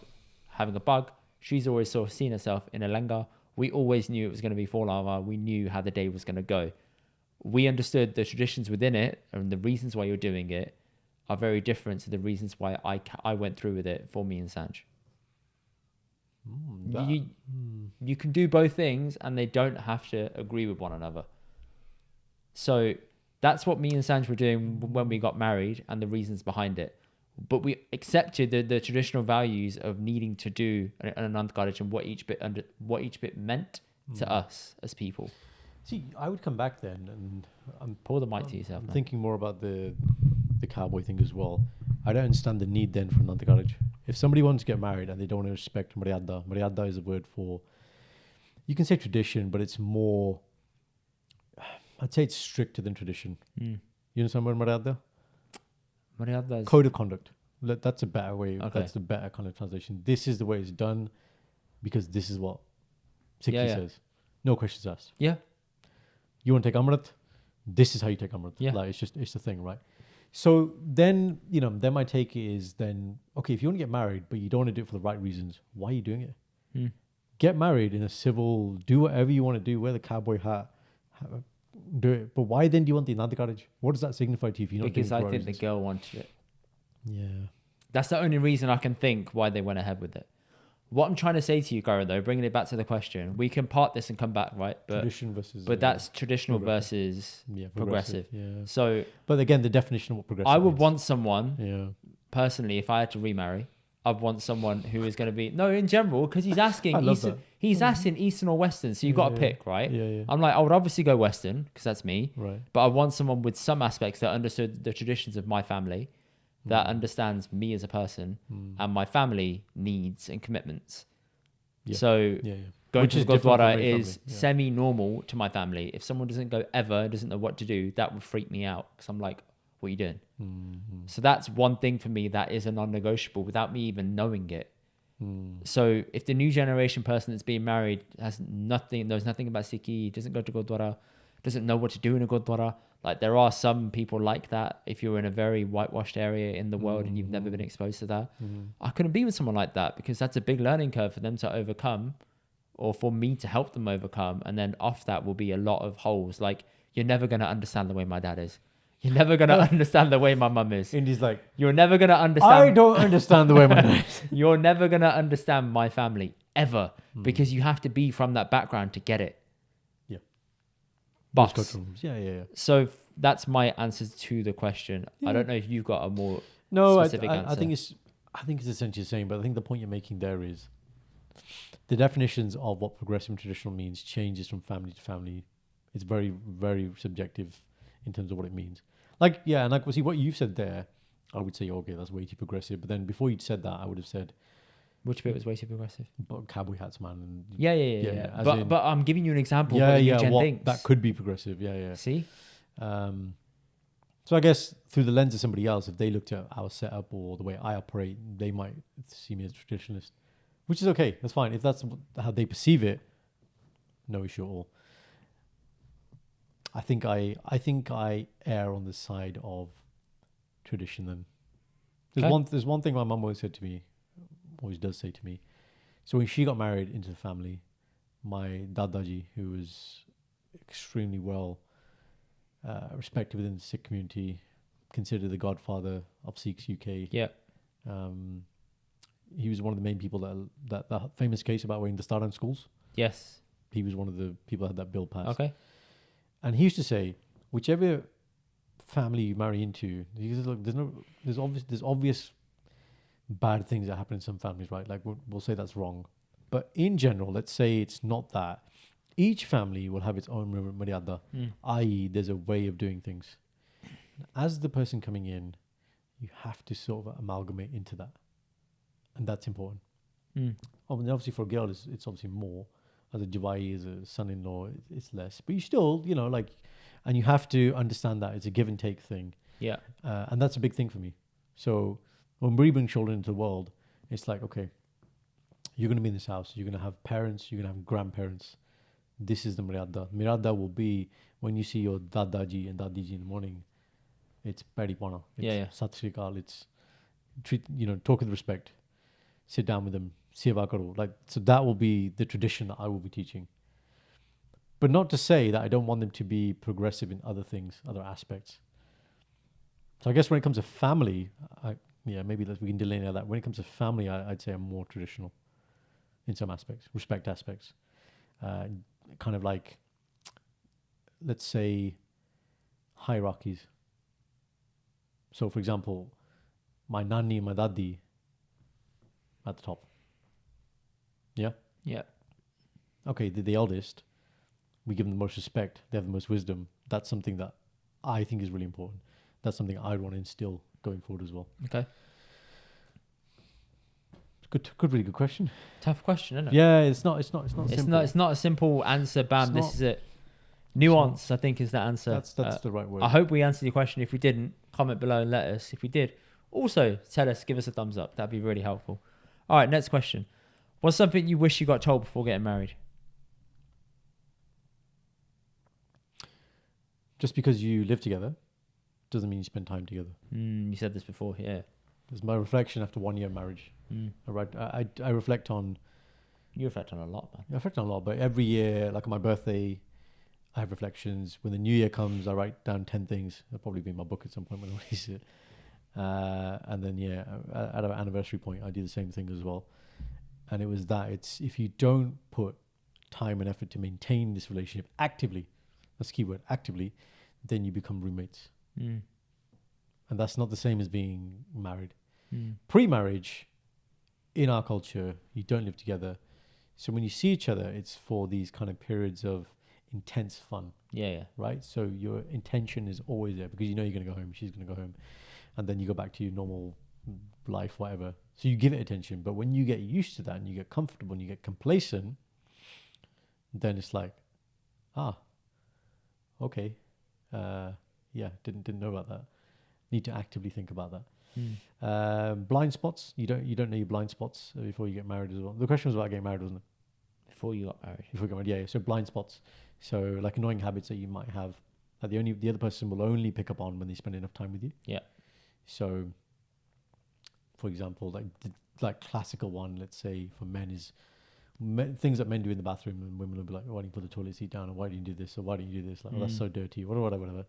having a bug. She's always seen herself in a lenga. We always knew it was going to be for lava. We knew how the day was going to go. We understood the traditions within it and the reasons why you're doing it are very different to the reasons why I went through with it for me and Sanj. You can do both things and they don't have to agree with one another. So that's what me and Sanj were doing when we got married and the reasons behind it. But we accepted the traditional values of needing to do an Anand Garage and what each bit meant to us as people. See, I would come back then and pour the mic to yourself. I'm thinking more about the cowboy thing as well. I don't understand the need then for Anand Garage. If somebody wants to get married and they don't want to respect Maryada is a word for, you can say tradition, but it's more, I'd say it's stricter than tradition. You You understand what Maryada? Maryada is... Code of conduct. That's a better way. Okay. That's the better kind of translation. This is the way it's done because this is what Sikhi says. No questions asked. Yeah. You want to take Amrit? This is how you take Amrit. Yeah. Like, it's the thing, right? So then, then my take is then, okay, if you want to get married, but you don't want to do it for the right reasons, why are you doing it? Get married in a civil, do whatever you want to do, wear the cowboy hat, do it. But why then do you want the Nanda carriage? What does that signify to you if you're not doing it for Because the I right think the reasons? girl wanted it. Yeah. That's the only reason I can think why they went ahead with it. What I'm trying to say to you, Karan, though, bringing it back to the question, we can part this and come back, right? But Tradition versus... But that's traditional versus progressive. Yeah. So... But again, the definition of what progressive I would means. want someone, personally, if I had to remarry, I'd want someone who is going to be... No, in general, because he's asking... He's asking Eastern or Western, so you've got to pick, right? Yeah. I'm like, I would obviously go Western, because that's me. Right. But I want someone with some aspects that understood the traditions of my family, that understands me as a person, and my family needs and commitments. Yeah. So going Which to is the different from Gurdwara every is family. semi-normal to my family. If someone doesn't go ever, doesn't know what to do, that would freak me out. Because I'm like, what are you doing? So that's one thing for me that is a non-negotiable without me even knowing it. So if the new generation person that's being married knows nothing about Sikhi, doesn't go to Gurdwara, doesn't know what to do in a Gurdwara, like there are some people like that. If you're in a very whitewashed area in the world and you've never been exposed to that, I couldn't be with someone like that because that's a big learning curve for them to overcome, or for me to help them overcome. And then off that will be a lot of holes. Like, you're never going to understand the way my dad is. You're never going to understand the way my mum is. Indy's like, You're never going to understand. I don't understand the way my dad is. You're never going to understand my family ever because you have to be from that background to get it. Yeah. Boss. Yeah. So that's my answers to the question. I don't know if you've got a more specific answer. I think it's essentially the same, but I think the point you're making there is the definitions of what progressive and traditional means changes from family to family. It's very, very subjective in terms of what it means. Like, yeah, and like, see what you've said there, I would say, okay, that's way too progressive. But then before you'd said that, I would have said, which bit was way too progressive? but cowboy hats, man. And Yeah. as But in- but I'm giving you an example of what the new gen thinks. that could be progressive. Yeah. See? So I guess through the lens of somebody else, if they looked at our setup or the way I operate, they might see me as a traditionalist, which is okay. That's fine. If that's how they perceive it, no issue at all. I think I err on the side of tradition. Then there's one thing my mum always said to me, always does say to me. So when she got married into the family, my dadaji, who was extremely well respected within the Sikh community, considered the godfather of Sikhs UK. Yeah. He was one of the main people that famous case about wearing the star on schools. Yes. He was one of the people that had that bill passed. Okay. And he used to say, whichever family you marry into, he says, look, there's obvious bad things that happen in some families, right? Like we'll say that's wrong. But in general, let's say it's not that. Each family will have its own maryada, i.e. there's a way of doing things. As the person coming in, you have to sort of amalgamate into that. And that's important. Obviously for a girl, it's obviously more. As a Jawai, as a son-in-law, it's less. But you still, and you have to understand that it's a give and take thing. Yeah. And that's a big thing for me. So when we bring children into the world, it's like, okay, you're going to be in this house. You're going to have parents. You're going to have grandparents. This is the Mirada. Mirada will be when you see your Dadaji and Dadiji in the morning, it's Padipana. It's Sat Sri Akal. It's treat, talk with respect. Sit down with them. Seva karo. So that will be the tradition that I will be teaching. But not to say that I don't want them to be progressive in other things, other aspects. So I guess when it comes to family, maybe we can delineate that. When it comes to family, I'd say I'm more traditional in some aspects, respect aspects. Kind of like, let's say, hierarchies. So, for example, my nani and my dadi at the top. Yeah? Yeah. Okay, they're the eldest. We give them the most respect. They have the most wisdom. That's something that I think is really important. That's something I'd want to instill going forward as well. Okay. Really good question. Tough question, isn't it? Yeah, it's not simple. It's not a simple answer. Bam, this is it. Nuance, I think, is the answer. That's the right word. I hope we answered your question. If we didn't, comment below and let us. If we did, also tell us, give us a thumbs up. That'd be really helpful. All right, next question. What's something you wish you got told before getting married? Just because you live together doesn't mean you spend time together. You said this before, yeah. It's my reflection after 1 year of marriage. I reflect on... You reflect on a lot, man. I reflect on a lot, but every year, like on my birthday, I have reflections. When the new year comes, I write down 10 things. That'll probably be in my book at some point when I release it. And then, at an anniversary point, I do the same thing as well. And it was that. It's if you don't put time and effort to maintain this relationship actively, that's the key word, actively, then you become roommates. And that's not the same as being married. Pre-marriage, in our culture, you don't live together. So when you see each other, it's for these kind of periods of intense fun. Yeah. Right? So your intention is always there because you know you're going to go home, she's going to go home. And then you go back to your normal life, whatever. So you give it attention. But when you get used to that and you get comfortable and you get complacent, then it's like, okay. Didn't know about that. Need to actively think about that. Blind spots. You don't know your blind spots before you get married as well. The question was about getting married, wasn't it? Before you got married. Before you got married, yeah. So blind spots. So like annoying habits that you might have that the other person will only pick up on when they spend enough time with you. Yeah. So, for example, like classical one, let's say for men is things that men do in the bathroom, and women will be like, "Why don't you put the toilet seat down?" Or "Why do you do this?" Or "Why don't you do this?" Like, "Oh, that's so dirty." Whatever.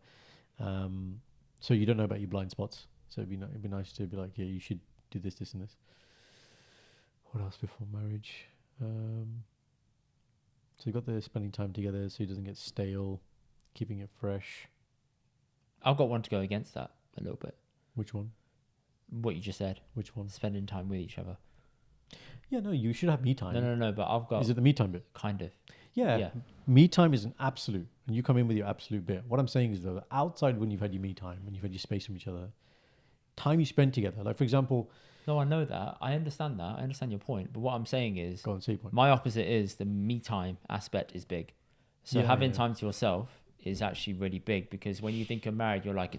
So you don't know about your blind spots. So it'd be nice to be like, "Yeah, you should do this, this, and this." What else before marriage? So you got the spending time together, so it doesn't get stale, keeping it fresh. I've got one to go against that a little bit. Which one? What you just said. Which one? Spending time with each other. Yeah, no, you should have me time. No, but I've got... Is it the me time bit? Kind of. Yeah. Me time is an absolute, and you come in with your absolute bit. What I'm saying is, though, outside when you've had your me time, when you've had your space from each other, time you spend together, like, for example... No, I know that. I understand that. I understand your point. But what I'm saying is... Go on, say your point. My opposite is the me time aspect is big. So having time to yourself is actually really big, because when you think of marriage, you're like,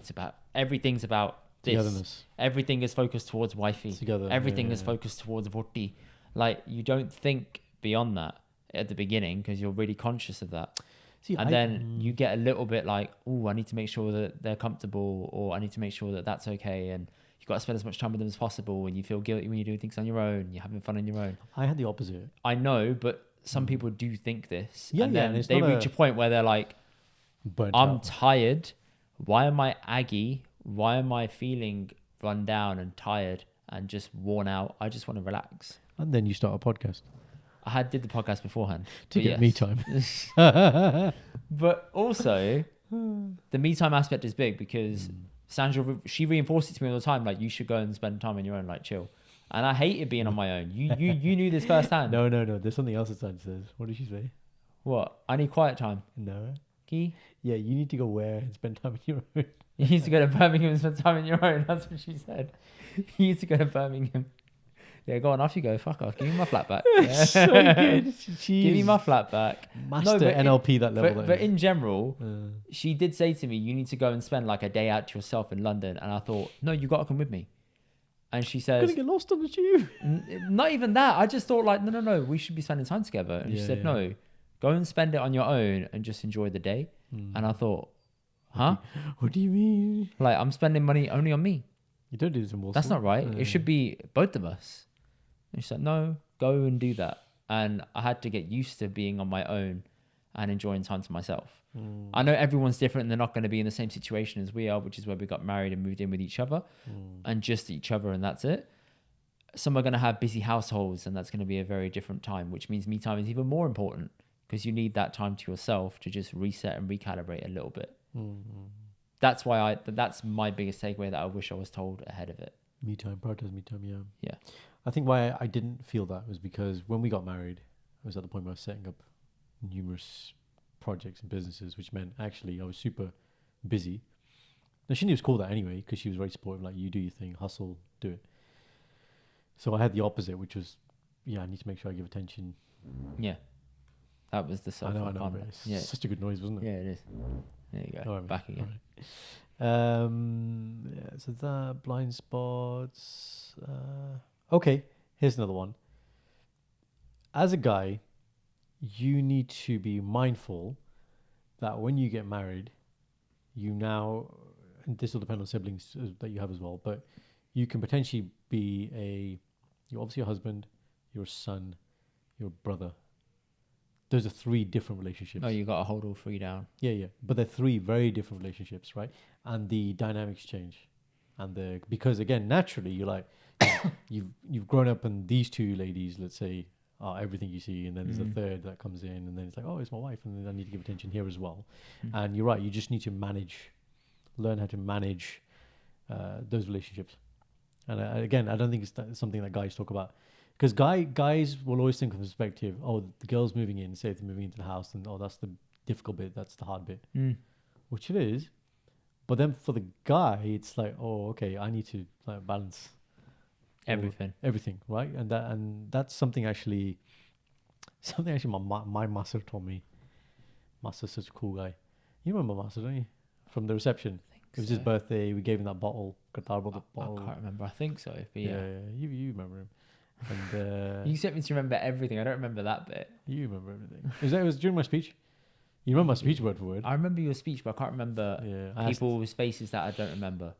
everything's about this. Togetherness. Everything is focused towards wifey. Together. Everything is focused towards roti. Like, you don't think beyond that at the beginning because you're really conscious of that. Then you get a little bit like, oh, I need to make sure that they're comfortable, or I need to make sure that that's okay. And you've got to spend as much time with them as possible. And you feel guilty when you do things on your own. You're having fun on your own. I had the opposite. I know, but some people do think this. And then they reach a point where they're like, I'm tired. Why am I aggy? Why am I feeling run down and tired and just worn out? I just want to relax. And then you start a podcast. I did the podcast beforehand. To get me time. But also, the me time aspect is big because Sandra, she reinforced it to me all the time. Like, you should go and spend time on your own, like chill. And I hated being on my own. You knew this firsthand. No. There's something else that Sandra says. What did she say? What? I need quiet time. No. Key? Yeah, you need to go where and spend time on your own. You need to go to Birmingham and spend time on your own. That's what she said. You need to go to Birmingham. Yeah, go on, off you go. Fuck off. Give me my flat back. Yeah. So good. Give me my flat back. Master NLP that level. But in general, she did say to me, you need to go and spend like a day out to yourself in London. And I thought, no, you got to come with me. And she says... I'm going to get lost on the tube. Not even that. I just thought like, no, we should be spending time together. And she said, no, go and spend it on your own and just enjoy the day. And I thought, huh? What do you mean? Like, I'm spending money only on me. You don't do this in Warsaw. That's not right. It should be both of us. And she said, no, go and do that. And I had to get used to being on my own and enjoying time to myself. I know everyone's different and they're not going to be in the same situation as we are, which is where we got married and moved in with each other and just each other, and that's it. Some are going to have busy households, and that's going to be a very different time, which means me time is even more important because you need that time to yourself to just reset and recalibrate a little bit. That's why that's my biggest takeaway that I wish I was told ahead of it. Me time, prioritize me time, Yeah. I think why I didn't feel that was because when we got married, I was at the point where I was setting up numerous projects and businesses, which meant actually I was super busy. Now, Shindy was cool that anyway, because she was very supportive, like, you do your thing, hustle, do it. So I had the opposite, which was, I need to make sure I give attention. Yeah. That was the sofa. I know. But it's such a good noise, wasn't it? Yeah, it is. There you go. All right, Back again. All right. Yeah, so that blind spots. Okay, here's another one. As a guy, you need to be mindful that when you get married, you now, and this will depend on siblings that you have as well, but you can potentially be you're obviously a husband, your son, your brother. Those are 3 different relationships. Oh, you got to hold all 3 down. Yeah. But they're 3 very different relationships, right? And the dynamics change. And because again, naturally, you're like, you've grown up and these 2 ladies, let's say, are everything you see. And then there's a third that comes in and then it's like, oh, it's my wife. And then I need to give attention here as well. And you're right. You just need to learn how to manage those relationships. And again, I don't think it's something that guys talk about. Because guys will always think of the perspective, oh, the girl's moving in, say they're moving into the house, and oh, that's the difficult bit, that's the hard bit, which it is. But then for the guy, it's like, oh, okay, I need to like balance everything, right? And that's something actually my master told me. Master's such a cool guy. You remember Master, don't you? From the reception. It was his birthday. We gave him that bottle. Gurdwara bottle. I can't remember. I think so. But yeah. You remember him. And you expect me to remember everything. I don't remember that bit. You remember everything. It was during my speech. You remember my speech word for word? I remember your speech, but I can't remember people's faces that I don't remember.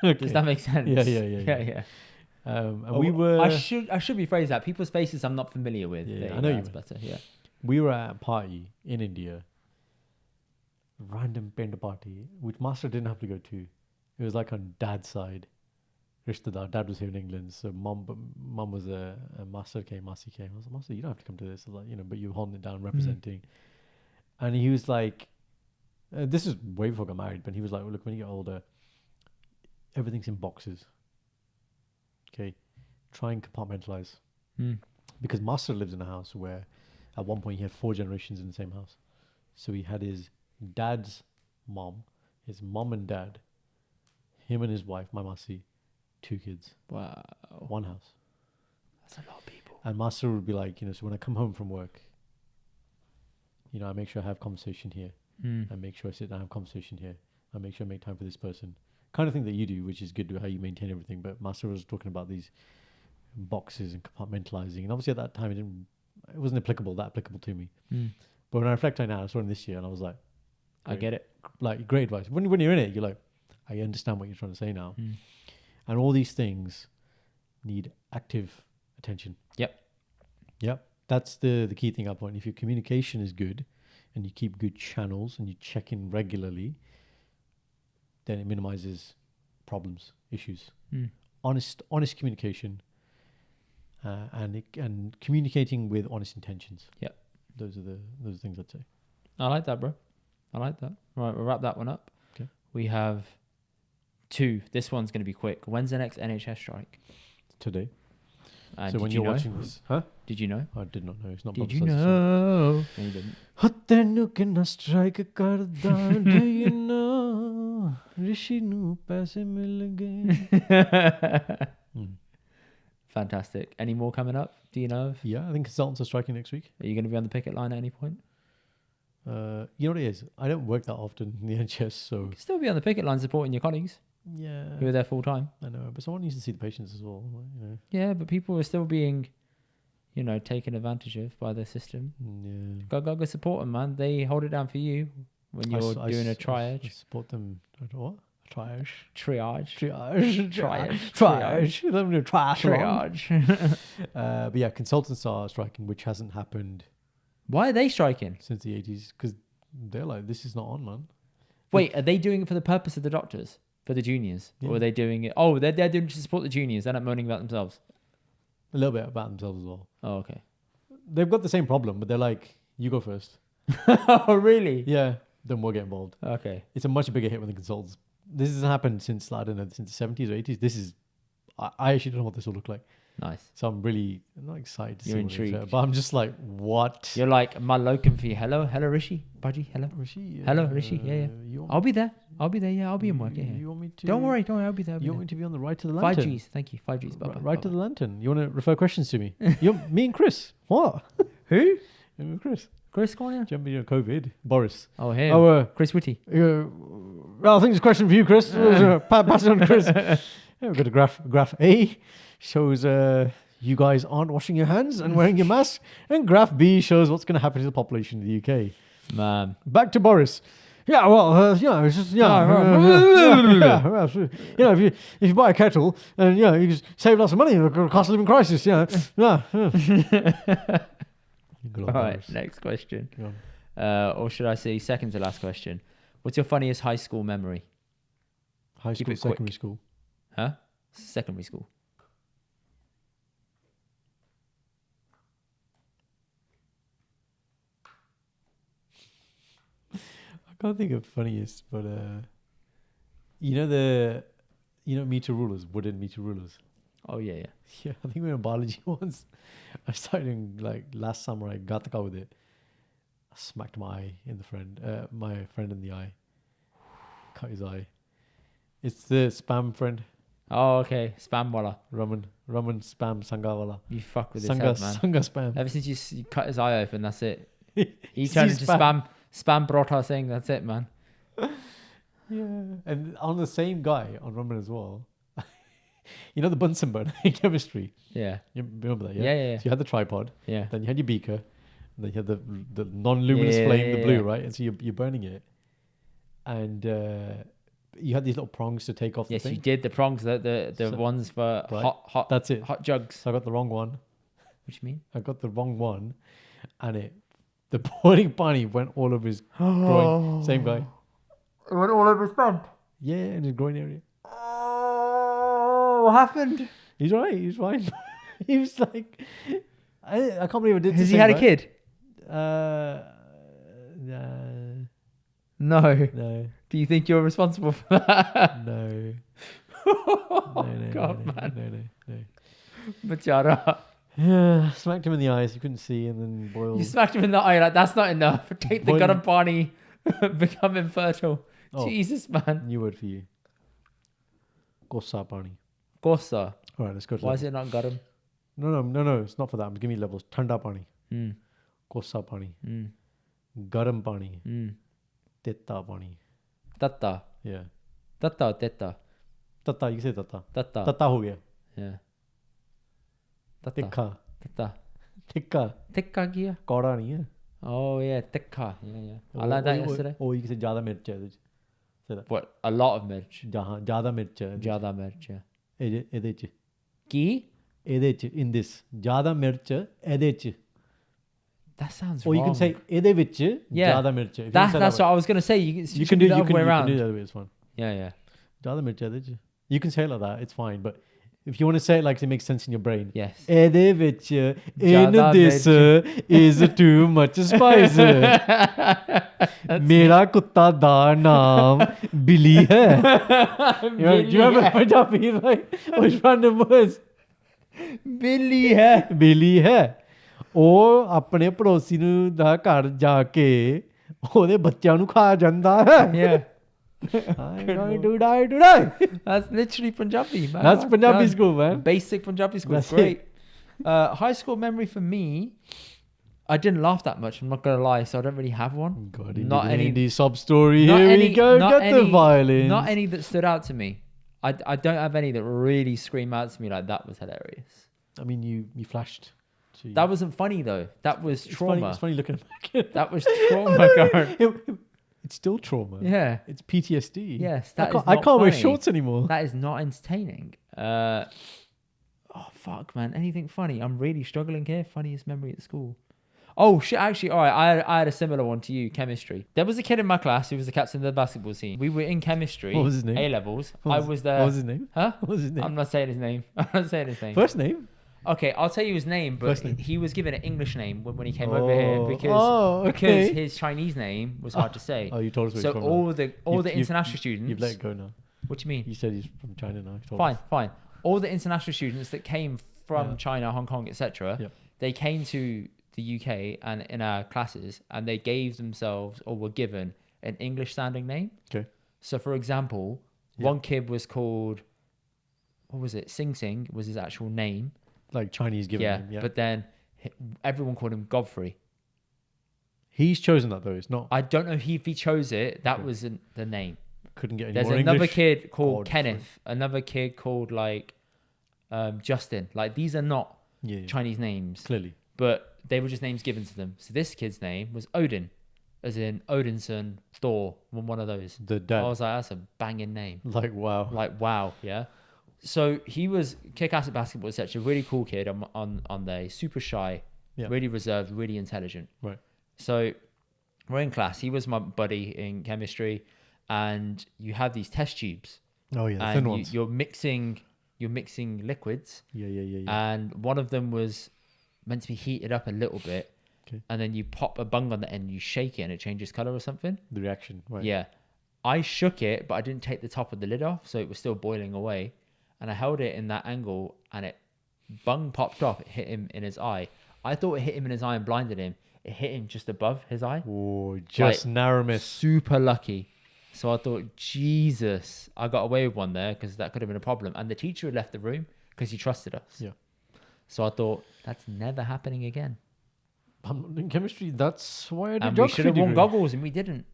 Okay. Does that make sense? Yeah. And we were. I should rephrase that. People's faces I'm not familiar with. Yeah, I know you. Better. Yeah. We were at a party in India. Random band party, which Master didn't have to go to. It was like on dad's side. Rishtadar. Dad was here in England, so mum was a Master came, Masi came. I was like, Master, you don't have to come to this. I was like, but you're holding it down, representing. And he was like, this is way before I got married, but he was like, well, look, when you get older, everything's in boxes. Okay, try and compartmentalize. Because Master lives in a house where, at one point, he had 4 generations in the same house. So he had his dad's mom, his mom and dad, him and his wife, my Masi, 2 kids. Wow. 1 house. That's a lot of people. And Master would be like, so when I come home from work, I make sure I have conversation here. I make sure I sit down and have conversation here. I make sure I make time for this person. Kind of thing that you do, which is good to how you maintain everything. But Master was talking about these boxes and compartmentalizing. And obviously at that time, it wasn't that applicable to me. But when I reflect on it now, I saw him this year and I was like, I get it. Like, great advice. When you're in it, you're like, I understand what you're trying to say now. And all these things need active attention. Yep. That's the key thing I point. If your communication is good and you keep good channels and you check in regularly, then it minimizes problems, issues. Honest communication and communicating with honest intentions. Yep. Those are things I'd say. I like that, bro. I like that. Right, we'll wrap that one up. Okay. We have 2. This one's going to be quick. When's the next NHS strike? Today. So when you're watching this, huh? Did you know? I did not know. It's not. Did you know? No, you didn't. Tenu kena strike karda, do you know? Rishi nu paise mil gaye. Fantastic. Any more coming up? Do you know? Yeah, I think consultants are striking next week. Are you going to be on the picket line at any point? You know what it is? I don't work that often in the NHS, so... You can still be on the picket line supporting your colleagues. Yeah. Who are there full time. I know, but someone needs to see the patients as well. Yeah, but people are still being, taken advantage of by the system. Yeah. Go support them, man. They hold it down for you when you're doing a triage. I support them. What? Triage. But yeah, consultants are striking, which hasn't happened. Why are they striking? Since the 80s. Because they're like, this is not on, man. Wait, are they doing it for the purpose of the doctors? For the juniors? Yeah. Or are they doing it... Oh, they're doing it to support the juniors. They're not moaning about themselves. A little bit about themselves as well. Oh, okay. They've got the same problem, but they're like, you go first. Oh, really? Yeah. Then we'll get involved. Okay. It's a much bigger hit when the consultants... This hasn't happened since, I don't know, since the 70s or 80s. This is... I actually don't know what this will look like. Nice. So I'm not excited to You're see intrigued. what it's but I'm just like, what? You're like, my locum for you. Hello, Rishi. Budgie, hello. Rishi. Hello, Rishi. Yeah. I'll be there. Yeah, I'll be in work. Yeah. You want me to... Don't worry. I'll be there. You want me to be on the right to the lantern? 5 Gs. Thank you. 5 Gs. Bye-bye. Right to the lantern. You want to refer questions to me? Me and Chris. What? Who? Chris. Chris, go on, yeah. Jumping on COVID. Boris. Oh, him. Chris Whitty. Well, I think it's a question for you, Chris. Pass it on to Chris. Yeah, we've got a graph A shows you guys aren't washing your hands and wearing your mask, and graph B shows what's going to happen to the population in the UK. Man. Back to Boris. Yeah, well, it's just if you buy a kettle and you just save lots of money in a cost of living crisis. All right, next question. Or should I say second to last question? What's your funniest high school memory? High school, secondary school. Huh? Secondary school. I can't think of funniest, but meter rulers, wooden meter rulers. Oh yeah. Yeah, I think we were in biology once. I started in last summer. I got the car with it. I smacked my friend in the eye. Cut his eye. It's the spam friend. Oh, okay. Spam wala. Raman spam sangha wala. You fuck with his head, man. Sangha spam. Ever since you cut his eye open, that's it. He turned into spam brota thing. That's it, man. Yeah, and on the same guy on Raman as well. You know the Bunsen burner in chemistry? Yeah. You remember that? Yeah. So you had the tripod. Yeah. Then you had your beaker. And then you had the non-luminous flame, the blue, right? And so you're burning it. And you had these little prongs to take off the thing. Yes, you did. The prongs, the ones for hot. That's it. Hot jugs. So I got the wrong one. What do you mean? I got the wrong one. And the boiling pani went all over his groin. Same guy. It went all over his bump? Yeah, in his groin area. Oh, what happened? He's all right. He's fine. He was like, I can't believe I did. Has he had a kid? No. Do you think you're responsible for that? No. No, God, man. No. Machara. Yeah, smacked him in the eyes. You couldn't see, and then boiled. You smacked him in the eye. Like, that's not enough. Take the garam pani, become infertile. Oh, Jesus, man. New word for you. Kossa pani. Kossa. All right, let's go to Why is it not garam? No. It's not for that. I'm giving you levels. Thanda pani. Kossa pani. Garam pani. Tetta pani. Tatta. Yeah. Tatta or tetta? Tatta. You can say tatta. Tatta. Tatta ho gaya. Yeah. Tatta. Tikka. Tatta. Tikka. Tikka kiya? Kauda nahi hai. Oh yeah, tikka. Yeah. I learned that yesterday. Oh, you can say jada mirch hai. Say that. What? A lot of mirch. Jada mirch hai. Jada mirch, yeah. Ede ch. Ki? Ede ch. In this. Jada mirch. Ede ch. That sounds wrong. Or you can say ede vich. Jada mirch. That's what I was gonna say. You can do the other way around. You can do the other way. It's fine. Yeah. Jada mirch. Ede ch. You can say it like that. It's fine, but. If you want to say it like it makes sense in your brain. Yes. Ede vich in this is too much spice. Mera kutta da naam Billy hai. Do you remember Punjabi? Which random words? Billy hai. Billy hai. ਉਹ ਆਪਣੇ ਪੜੋਸੀ ਨੂੰ ਦਾ ਘਰ ਜਾ ਕੇ ਉਹਦੇ ਬੱਚਿਆਂ ਨੂੰ ਖਾ ਜਾਂਦਾ ਹੈ. Yeah. I'm going to die today. That's literally Punjabi, man. That's Punjabi school, man. Basic Punjabi school. That's great. High school memory for me, I didn't laugh that much. I'm not going to lie, so I don't really have one. God, not any Indy sob story. Here we go. Get the violin. Not any that stood out to me. I don't have any that really scream out to me like that was hilarious. I mean, you flashed. That wasn't funny though. That was trauma. It's funny looking back. That was trauma, Karan. It's still trauma. Yeah. It's PTSD. Yes. I can't wear shorts anymore. That is not entertaining. Oh, fuck, man. Anything funny? I'm really struggling here. Funniest memory at school. Oh, shit. Actually, all right. I had a similar one to you, chemistry. There was a kid in my class who was the captain of the basketball team. We were in chemistry. What was his name? A-levels. What was What was his name? Huh? What was his name? I'm not saying his name. First name? Okay, I'll tell you his name, but he was given an English name when he came over here because his Chinese name was hard to say. Oh, you told us where he's from. So all the international students. You've let it go now. What do you mean? You said he's from China now. Fine. All the international students that came from China, Hong Kong, etc. They came to the UK and in our classes, and they gave themselves or were given an English sounding name. Okay. So, for example, one kid was called, what was it? Sing Sing was his actual name. Like Chinese given name, but then everyone called him Godfrey. He's chosen that though. It's not. I don't know if he chose it. That wasn't the name. Couldn't get any There's more another English. kid called God, Kenneth. Another kid called like Justin. Like these are not Yeah. Chinese names, Clearly. but they were just names given to them. So this kid's name was Odin, as in Odinson, Thor, one of those. The dad. I was like, that's a banging name. Like wow. Like wow, yeah. So he was kick-ass at basketball, such a really cool kid on there. He's super shy, really reserved, really intelligent. Right. So we're in class. He was my buddy in chemistry, and you have these test tubes. Oh yeah, the thin and ones. you're mixing liquids. Yeah. And one of them was meant to be heated up a little bit, and then you pop a bung on the end, you shake it, and it changes color or something. The reaction, right? Yeah, I shook it, but I didn't take the top of the lid off, so it was still boiling away. And I held it in that angle, and it bung popped off. It hit him in his eye. I thought it hit him in his eye and blinded him. It hit him just above his eye. Oh, just like, narrow miss. Super lucky. So I thought, Jesus, I got away with one there because that could have been a problem. And the teacher had left the room because he trusted us. Yeah. So I thought, that's never happening again. In chemistry, that's why I did And geography we should have worn degree. goggles, and we didn't.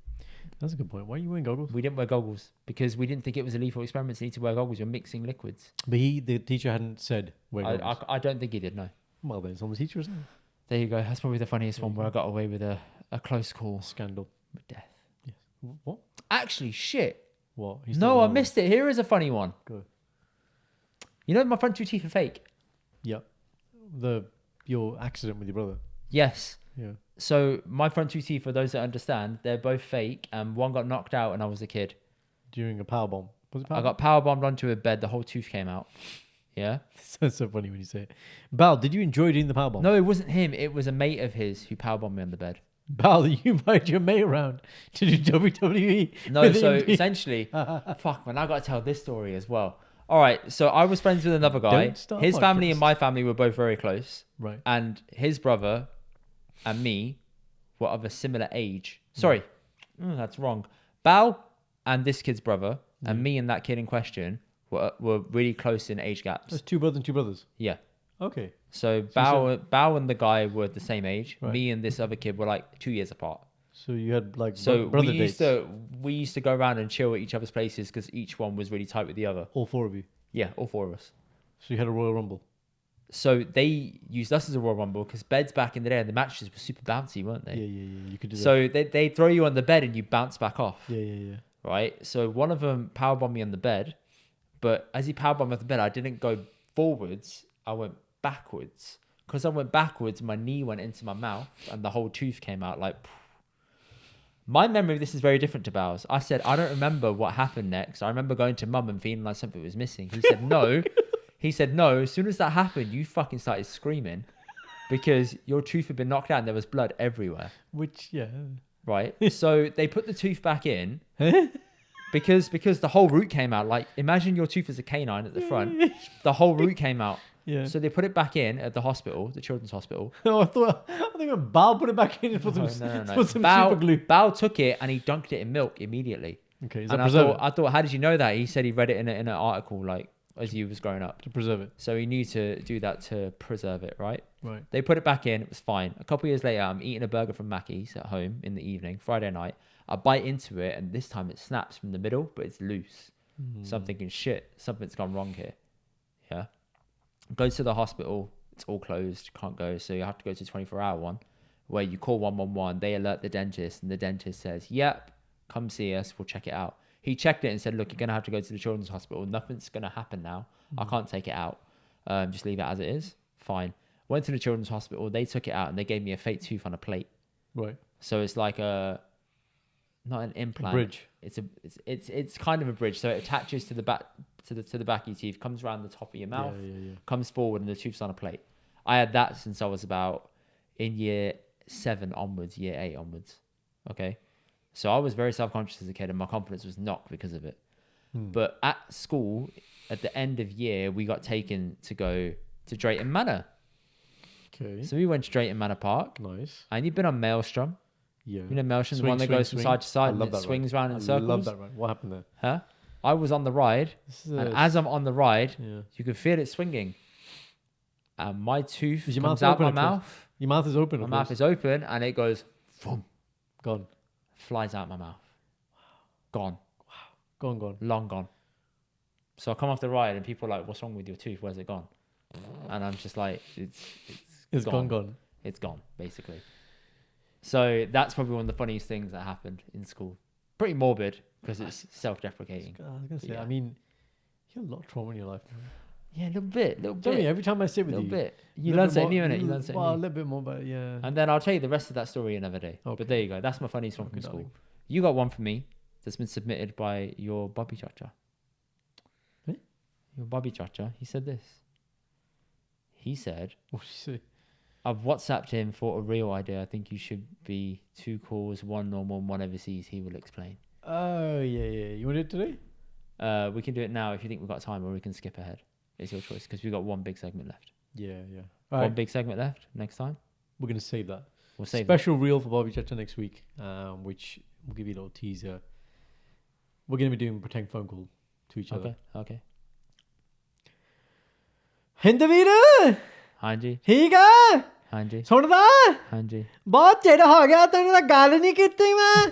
That's a good point. Why are you wearing goggles? We didn't wear goggles because we didn't think it was a lethal experiment. So you need to wear goggles. You're mixing liquids. But the teacher hadn't said wear goggles. I don't think he did, no. Well, then it's on the teacher, isn't it? There you go. That's probably the funniest one where I got away with a close call. Scandal. With death. Yes. What? Actually, shit. What? No, I missed it. Here is a funny one. Go. You know my front two teeth are fake? Yeah. Your accident with your brother. Yes. Yeah. So my front two teeth, for those that understand, they're both fake, and one got knocked out when I was a kid. During a power bomb. Was it power I got power bombed onto a bed. The whole tooth came out. Yeah. Sounds so funny when you say it. Bal, did you enjoy doing the power bomb? No, it wasn't him. It was a mate of his who power bombed me on the bed. Bal, you invited your mate around to do WWE. No, with so Indy. essentially, fuck man, I got to tell this story as well. All right, so I was friends with another guy. Don't start His family podcast. and my family were both very close. Right. And his brother and me were of a similar age. Sorry, that's wrong. Bao and this kid's brother and me and that kid in question were really close in age gaps. That's two brothers and two brothers. Yeah. Okay. So Bao and the guy were the same age. Right. Me and this other kid were like 2 years apart. So you had like So brother we used dates. we used to go around and chill at each other's places because each one was really tight with the other. All four of you. Yeah, all four of us. So you had a Royal Rumble. So they used us as a Royal Rumble because beds back in the day and the mattresses were super bouncy, weren't they? Yeah. You could do that. So they throw you on the bed and you bounce back off. Yeah. Right? So one of them powerbombed me on the bed, but as he powerbombed me off the bed, I didn't go forwards. I went backwards. Because I went backwards, my knee went into my mouth and the whole tooth came out like... My memory of this is very different to Bao's. I said, I don't remember what happened next. I remember going to mum and feeling like something was missing. He said, no. He said, no. As soon as that happened, you fucking started screaming because your tooth had been knocked out and there was blood everywhere. Which, yeah. Right? So they put the tooth back in because the whole root came out. Like, imagine your tooth as a canine at the front. The whole root came out. Yeah. So they put it back in at the hospital, the children's hospital. No, I think when Bal put it back in and put some No. super glue. Bao took it and he dunked it in milk immediately. Okay, is And that preserve I thought, how did you know that? He said he read it in an article, like as he was growing up. to preserve it? So he knew to do that to preserve it, right? Right. They put it back in. It was fine. A couple of years later, I'm eating a burger from Mackey's at home in the evening, Friday night. I bite into it, and this time it snaps from the middle, but it's loose. So I'm thinking, shit, something's gone wrong here. Yeah. Go to the hospital. It's all closed. Can't go. So you have to go to 24-hour one where you call 111. They alert the dentist, and the dentist says, yep, come see us. We'll check it out. He checked it and said, look, you're going to have to go to the children's hospital. Nothing's going to happen now. I can't take it out. Just leave it as it is. Fine. Went to the children's hospital. They took it out and they gave me a fake tooth on a plate. Right. So it's like not an implant. A bridge. It's kind of a bridge. So it attaches to the back to the back of your teeth, comes around the top of your mouth, Yeah. comes forward, and the tooth's on a plate. I had that since I was about in year 7 onwards, year 8 onwards. Okay. So I was very self-conscious as a kid and my confidence was knocked because of it. But at school, at the end of year, we got taken to go to Drayton Manor. Okay. So we went to Drayton Manor Park. Nice. And you've been on Maelstrom. Yeah. You know Maelstrom's the one that goes from side to side and it swings round in circles? I love that ride. What happened there? Huh? I was on the ride, and as I'm on the ride, you can feel it swinging. And my tooth comes out my mouth. Your mouth is open. My mouth is open, and it goes, boom, Gone. Flies out my mouth. Gone. Gone. Long gone. So I come off the ride and people are like, what's wrong with your tooth? Where's it gone? And I'm just like, it's gone. It's gone, basically. So that's probably one of the funniest things that happened in school. Pretty morbid because it's self-deprecating. I was going to say, I mean, you have a lot of trauma in your life. Yeah, a little bit. Tell me, every time I sit with you. A little bit. You learn something new in it. You learn something Well, a new. little bit more, but yeah. And then I'll tell you the rest of that story another day. Okay. But there you go. That's my funniest one from school. Darling. You got one for me that's been submitted by your Bobby Chacha. Eh? Your Bobby Chacha. He said this. He said, What did you say? I've WhatsApped him for a real idea. I think you should be 2 calls, 1 normal and 1 overseas. He will explain. Oh, yeah. You want to do it today? We can do it now if you think we've got time, or we can skip ahead. It's your choice because we've got one big segment left. Yeah. One All right. big segment left next time. We're going to save that. We'll save Special reel for Bobby Chacha next week, which we'll give you a little teaser. We're going to be doing a pretend phone call to each other. Okay. Hindaveer! ਹਾਂਜੀ ਠੀਕ ਆ ਹਾਂਜੀ ਸੁਣਦਾ ਹਾਂਜੀ ਬਹੁਤ ਚਿਰ ਹੋ ਗਿਆ ਤੈਨੂੰ ਤਾਂ ਗੱਲ ਨਹੀਂ ਕੀਤੀ ਮੈਂ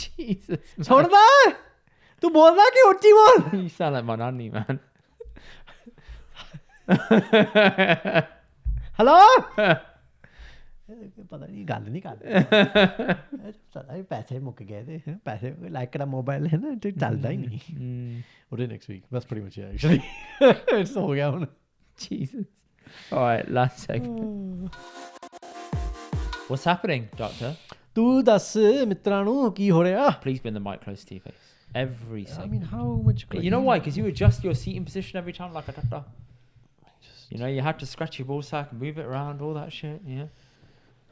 Jesus ਸੁਣਦਾ ਤੂੰ ਬੋਲਦਾ ਕਿ ਉੱਚੀ ਬੋਲ you sound like my nanny man hello ਪਤਾ ਨਹੀਂ ਗੱਲ ਨਹੀਂ ਕਰਦੇ ਪਤਾ ਨਹੀਂ ਪੈਸੇ ਮੁੱਕ ਗਏ ਤੇ ਪੈਸੇ ਲਾਈਕ ਦਾ ਮੋਬਾਈਲ ਹੈ ਨਾ ਤੇ ਚੱਲਦਾ ਹੀ ਨਹੀਂ ਉਹਦੇ next week that's pretty much it actually it's ਹੋ ਗਿਆ ਹੁਣ Jesus. All right, last segment. What's happening, doctor? ਤੂੰ ਦੱਸ ਮਿੱਤਰਾਂ ਨੂੰ ਕੀ ਹੋ ਰਿਹਾ Please bring the mic close to your face. Every segment. I mean, how much You know why? Because you adjust your seating position every time like a doctor. You know, you have to scratch your ball sack and move it around, all that shit. Yeah.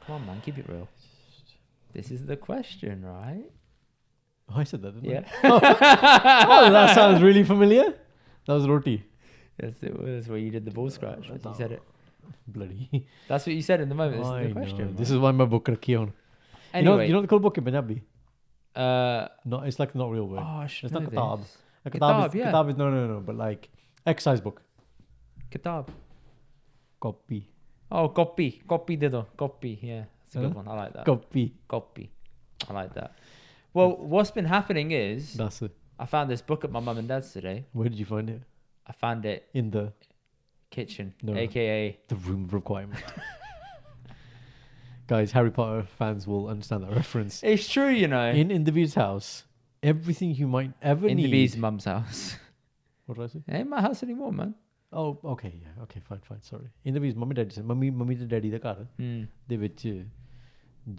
Come on, man, keep it real. This is the question, right? Oh, I said that, didn't Yeah. I? Oh, that sounds really familiar. That was roti. Yes, it was where you did the ball scratch. You said it. Bloody. That's what you said in the moment. This is I the question. know. This is why my book rakhi on. Anyway. You know the cool book in Punjabi? No, it's like not real word. Oh, I should it's know not kitab. this. Kitab, Yeah. Kitab is no, but like exercise book. Kitab. Copy. Oh, copy. Copy dido. Copy. Yeah, that's a good one. I like that. Copy. Copy. I like that. Well, what's been happening is That's it. I found this book at my mum and dad's today. Where did you find it? I found it In the kitchen, No. aka the room of requirement. Guys, Harry Potter fans will understand that reference. it's true, you know. In Indy's house, everything you might ever In need. the bee's mum's house. What did I say? It ain't my house anymore, man. Oh, okay, yeah, okay, fine, sorry. In the bee's mummy daddy, mummy ਤੇ daddy ਦਾ ਘਰ ਦੇ ਵਿੱਚ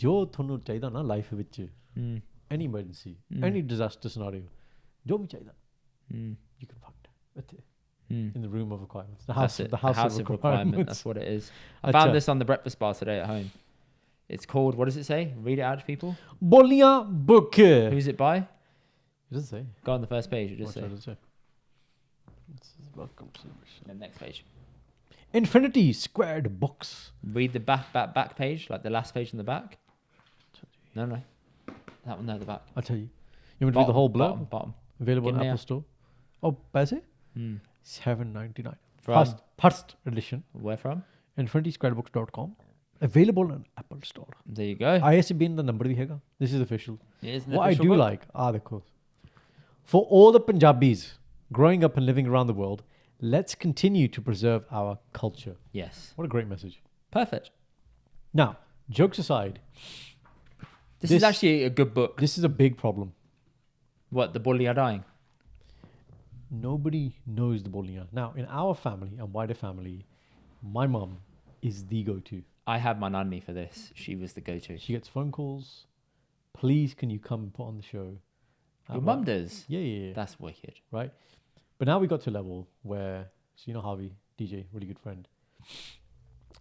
ਜੋ ਤੁਹਾਨੂੰ ਚਾਹੀਦਾ ਨਾ life ਵਿੱਚ any emergency, any disaster scenario, ਜੋ ਵੀ ਚਾਹੀਦਾ you can find it in the room of requirements. The house, That's it. the house of requirements. That's what it is. I found this on the breakfast bar today at home. It's called, what does it say? Read it out to people. Boliyaan book. Who's it by? It doesn't say. Go on the first page. It just What say. does it say? This is welcome to The next page. Infinity Squared Books. Read the back page, like the last page in the back. No. That one there, the back. I'll tell you. You want me to read the whole blurb? Bottom. Available Give in me Apple Store. Oh, paise? $7.99. From? First edition. Where from? InfinitySquaredBooks.com. Available in Apple Store. There you go. ISBN the number bhi hai. This is official. It is an What I official do book. like are the quotes. For all the Punjabis growing up and living around the world, let's continue to preserve our culture. Yes. What a great message. Perfect. Now, jokes aside, This is actually a good book. this is a big problem. What, the bully are dying? Nobody knows the Boliyaan. Now, in our family and wider family, my mum is the go-to. I had my nanny for this. She was the go-to. She gets phone calls. Please, can you come and put on the show? Your mum does? Yeah. That's wicked. Right? But now we got to a level where, so you know Harvey, DJ, really good friend.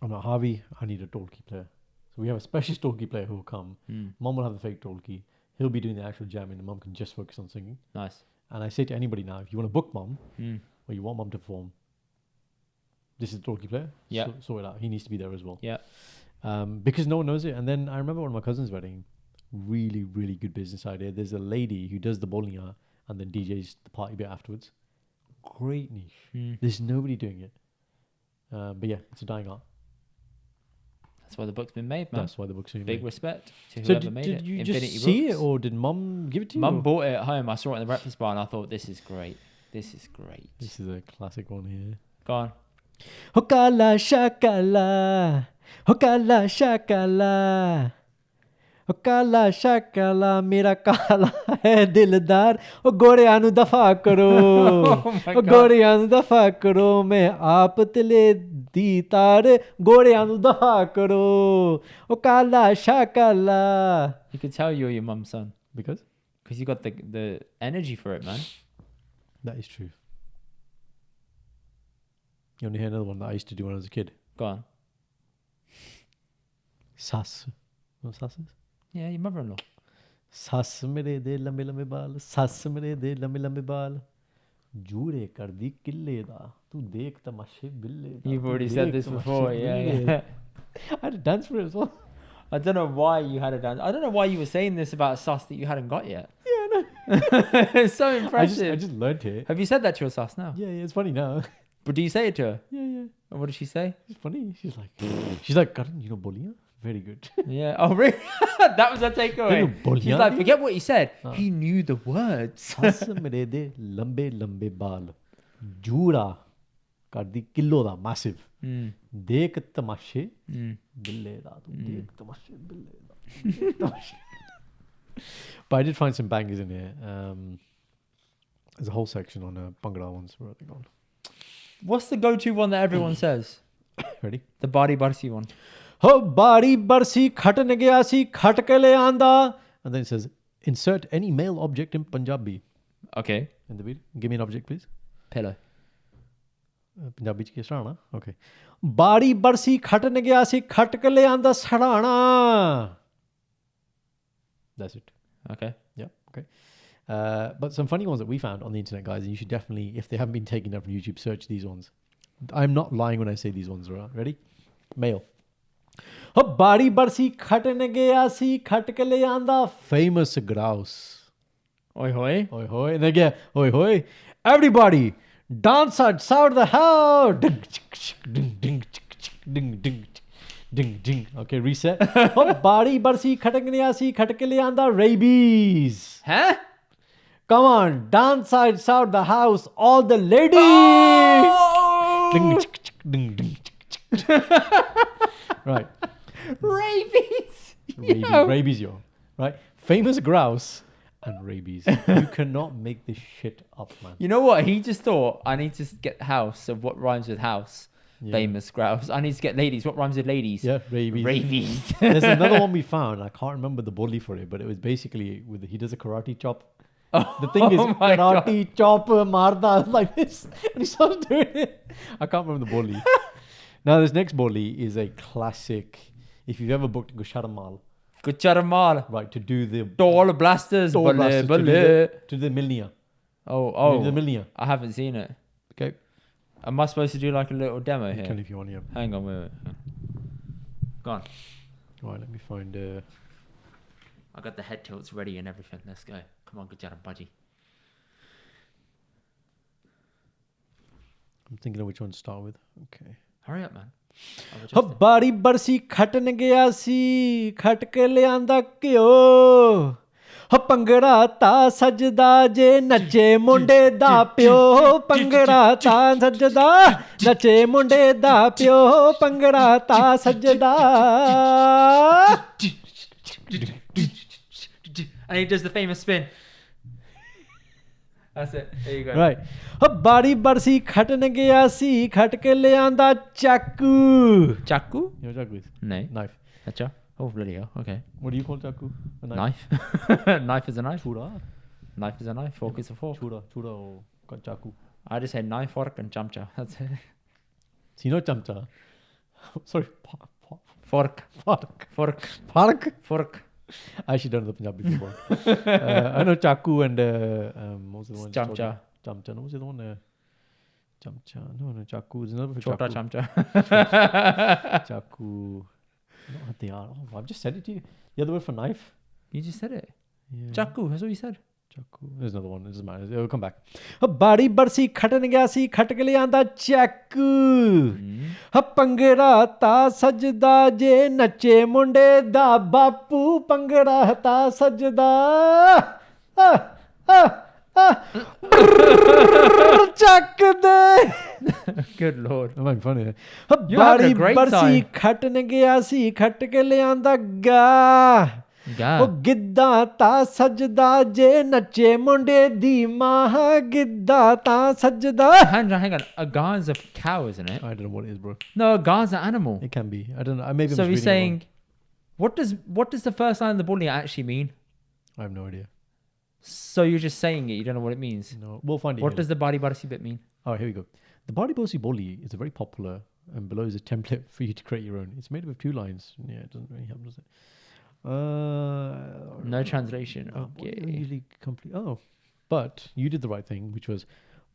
I'm like, Harvey, I need a Dholki player. So we have a specialist Dholki player who will come. Mum will have the fake Dholki. He'll be doing the actual jamming and Mum can just focus on singing. Nice. And I say to anybody now, if you want to book Mum or you want Mum to perform, this is the Dholki player. Yeah. Sort it out. He needs to be there as well. Yeah. Because no one knows it. And then I remember one of my cousin's wedding, really, really good business idea. There's a lady who does the Boliyaan and then DJs the party bit afterwards. Great niche. There's nobody doing it. But yeah, it's a dying art. That's why the book's been made, man. That's why the book's been Big made. respect to So whoever made it. did you Infinity just see Books. it, or did Mum give it to you? Mum or- bought it at home. I saw it in the breakfast bar, and I thought, this is great. This is great. This is a classic one here. Go on. Hokala shakala, hokala shakala, hokala shakala, mera kala hai dildar. O goreyan nu dafa karo, Oh my o God. goreyan nu dafa karo. Main aap tile di tar, goreyan nu dafa karo. O kala shakala. You could tell you're your mum's son. Because Because you got the energy for it, man. that is true. You only hear another one that I used to do when I was a kid. Go on. Sas. You know what sas is? Yeah, your mother-in-law. ਸੱਸ ਮੇਰੇ ਦੇ ਲੰਬੇ ਲੰਬੇ ਬਾਲ ਸੱਸ ਮੇਰੇ ਦੇ ਲੰਬੇ ਲੰਬੇ ਬਾਲ ਜੂੜੇ ਕਰਦੀ ਕਿੱਲੇ ਦਾ ਤੂੰ ਦੇਖ ਤਮਾਸ਼ੇ ਬਿੱਲੇ ਦਾ You've ਤੂੰ already said ਦੇਖ this ਤਮਾਸ਼ੇ before, ਬਿੱਲੇ yeah. The. I had a dance for it as well. I don't know why you had a dance. I don't know why you were saying this about sus that you hadn't got yet. Yeah, no. It's so impressive. I just learned it. Have you said that to your sus now? Yeah, it's funny now. But do you say it to her? Yeah, yeah. And what does she say? It's funny. She's like, Karan, you know Boliyaan? Very good. Yeah. Oh, really? That was her takeaway. Boliyaan She's like, nahi? forget what he said. Ah. He knew the words. ਸੱਸ ਮੇਰੇ ਦੇ ਲੰਬੇ ਲੰਬੇ ਬਾਲ ਜੂੜਾ ਕਰਦੀ kilo ਦਾ massive ਦੇਖ ਤਮਾਸ਼ੇ ਬਿੱਲੇ ਦਾ ਤੂੰ ਦੇਖ ਤਮਾਸ਼ੇ ਬਿੱਲੇ ਦਾ ਦੇਖ ਤਮਾਸ਼ੇ। But I did find some bangers in here. There's a whole section on Bhangra ones. Where are they gone? What's the go-to one that everyone says? Ready? The Bari Barsi one. ਹੋ ਬਾਰੀ ਬਰਸੀ ਖਟਨ ਗਿਆ ਸੀ ਖਟ ਕੇ ਲੈ ਆਂਦਾ and then it says insert any male object in Punjabi Okay. in the beat. Give me an object please. Pillow. Punjabi ਚ ਕਿਸ ਤਰ੍ਹਾਂ ਆਣਾ ਓਕੇ ਬਾਰੀ ਬਰਸੀ ਖਟਨ ਗਿਆ ਸੀ ਖਟ ਕੇ ਲੈ ਆਂਦਾ ਸੜਾਣਾ that's it. Okay. Yeah, okay. But some funny ones that we found on the internet, guys, and you should definitely, if they haven't been taken up from YouTube, search these ones. I'm not lying when I say these ones, right? Ready? Male. Oh, bari barsi khatne gaya si khatkale anda famous grouse. Oi hoi. Oi hoi. And they get, oi hoi. Everybody, dance outside the house. Ding, ding, ding, ding, ding, ding, ding. Okay, reset. Oh, bari barsi khatne gaya si khatkale anda rabies. Huh? Come on, dance outside the house, all the ladies. Oh! Ding, ding, ding, right. Rabies. Rabies, Yo. rabies, yo. Right? Famous grouse and rabies. You cannot make this shit up, man. You know what? He just thought, I need to get house of what rhymes with house. Yeah. Famous grouse. I need to get ladies. What rhymes with ladies? Yeah, rabies. Rabies. There's another one we found. I can't remember the boli for it, but it was basically he does a karate chop. The thing is, my karate chop marda like this, and he starts doing it. I can't remember the boli. Now this next boli is a classic. If you've ever booked Gusharamal, Gucharamal. right, to do the Door blasters. door Bale, blasters, to do bale. the Milnia. Oh, The Milnia. I haven't seen it. Okay. Am I supposed to do like a little demo You can here? if you want, yeah. Hang on, wait. Go on. Right, let me find. I got the head tilts ready and everything. Let's go. Come on, good job, budgie. I'm thinking of which one to start with. Okay. Hurry up, man. I'll adjust ਹੋ it. ਬਾਰੀ ਬਰਸੀ ਖਟਨ ਗਿਆ ਸੀ ਖਟ ਕੇ ਲਿਆਂਦਾ ਘਿਓ ਹੋ ਪੰਗੜਾ ਤਾਂ ਸਜਦਾ ਜੇ ਨੱਚੇ ਮੁੰਡੇ ਦਾ ਪਿਓ ਪੰਗੜਾ ਤਾਂ ਸਜਦਾ ਨੱਚੇ ਮੁੰਡੇ ਦਾ ਪਿਓ ਪੰਗੜਾ ਤਾਂ ਸਜਦਾ And he does the famous spin. That's it. There you go. right ਹੋ ਬਾਰੀ ਬਰਸੀ ਖਟਨ ਗਿਆ ਸੀ ਖਟ ਕੇ ਲਿਆਂਦਾ ਚਾਕੂ Chaku? you know chaku is? No. Knife. Acha. Oh, bloody hell. Okay. What do you call chaku? A Knife. Knife is a knife. Chura. Knife is a knife. Fork is a fork. Chura or chaku. I just said knife, fork, and chamcha. That's it. So you know chamcha. Sorry. Fork. Fork. Fork. Fork. Fork. I actually don't know the Punjabi before. I know chaku and what was the one? Chamcha. Chamcha. No, what was the other one? Chamcha. No, chaku. There's another for Chota chaku. chamcha. Chaku. No, what they are. Oh, I've just said it to you. The other word for knife. You just said it. Yeah. Chaku. That's what you said. Chaku. There's another one. It doesn't matter. It'll come back. Badi barsi khatan gaya si khat ke lianda chaku. Pangra ta sajda je nache munde da bapu pangra ta sajda. Chak de. Good lord. I'm making fun of it. You're having a great barsi time. khatan gaya si khat ke lianda ga. God. Giddha ਤਾਂ ਸਜਦਾ ਜੇ ਨੱਚੇ ਮੁੰਡੇ ਦੀ ਮਾਂ ਗਿੱਧਾ ਤਾਂ ਸਜਦਾ Hang on. A ga is a cow, isn't it? I don't know what it is, bro. No, a ga is an animal. It can be. I don't know. Maybe So I'm he's just reading saying, what does the first line of the Boliyaan actually mean? it wrong. I have no idea. So you're just saying it. You don't know what it means. No, we'll find it. What does the bari barsi bit mean? Oh, here we go. The Badi Bosi Boli is a very popular, and below is a template for you to create your own. It's made up of 2 lines. Yeah, it doesn't really help, does it? No translation. Okay. Usually complete. Oh, but you did the right thing, which was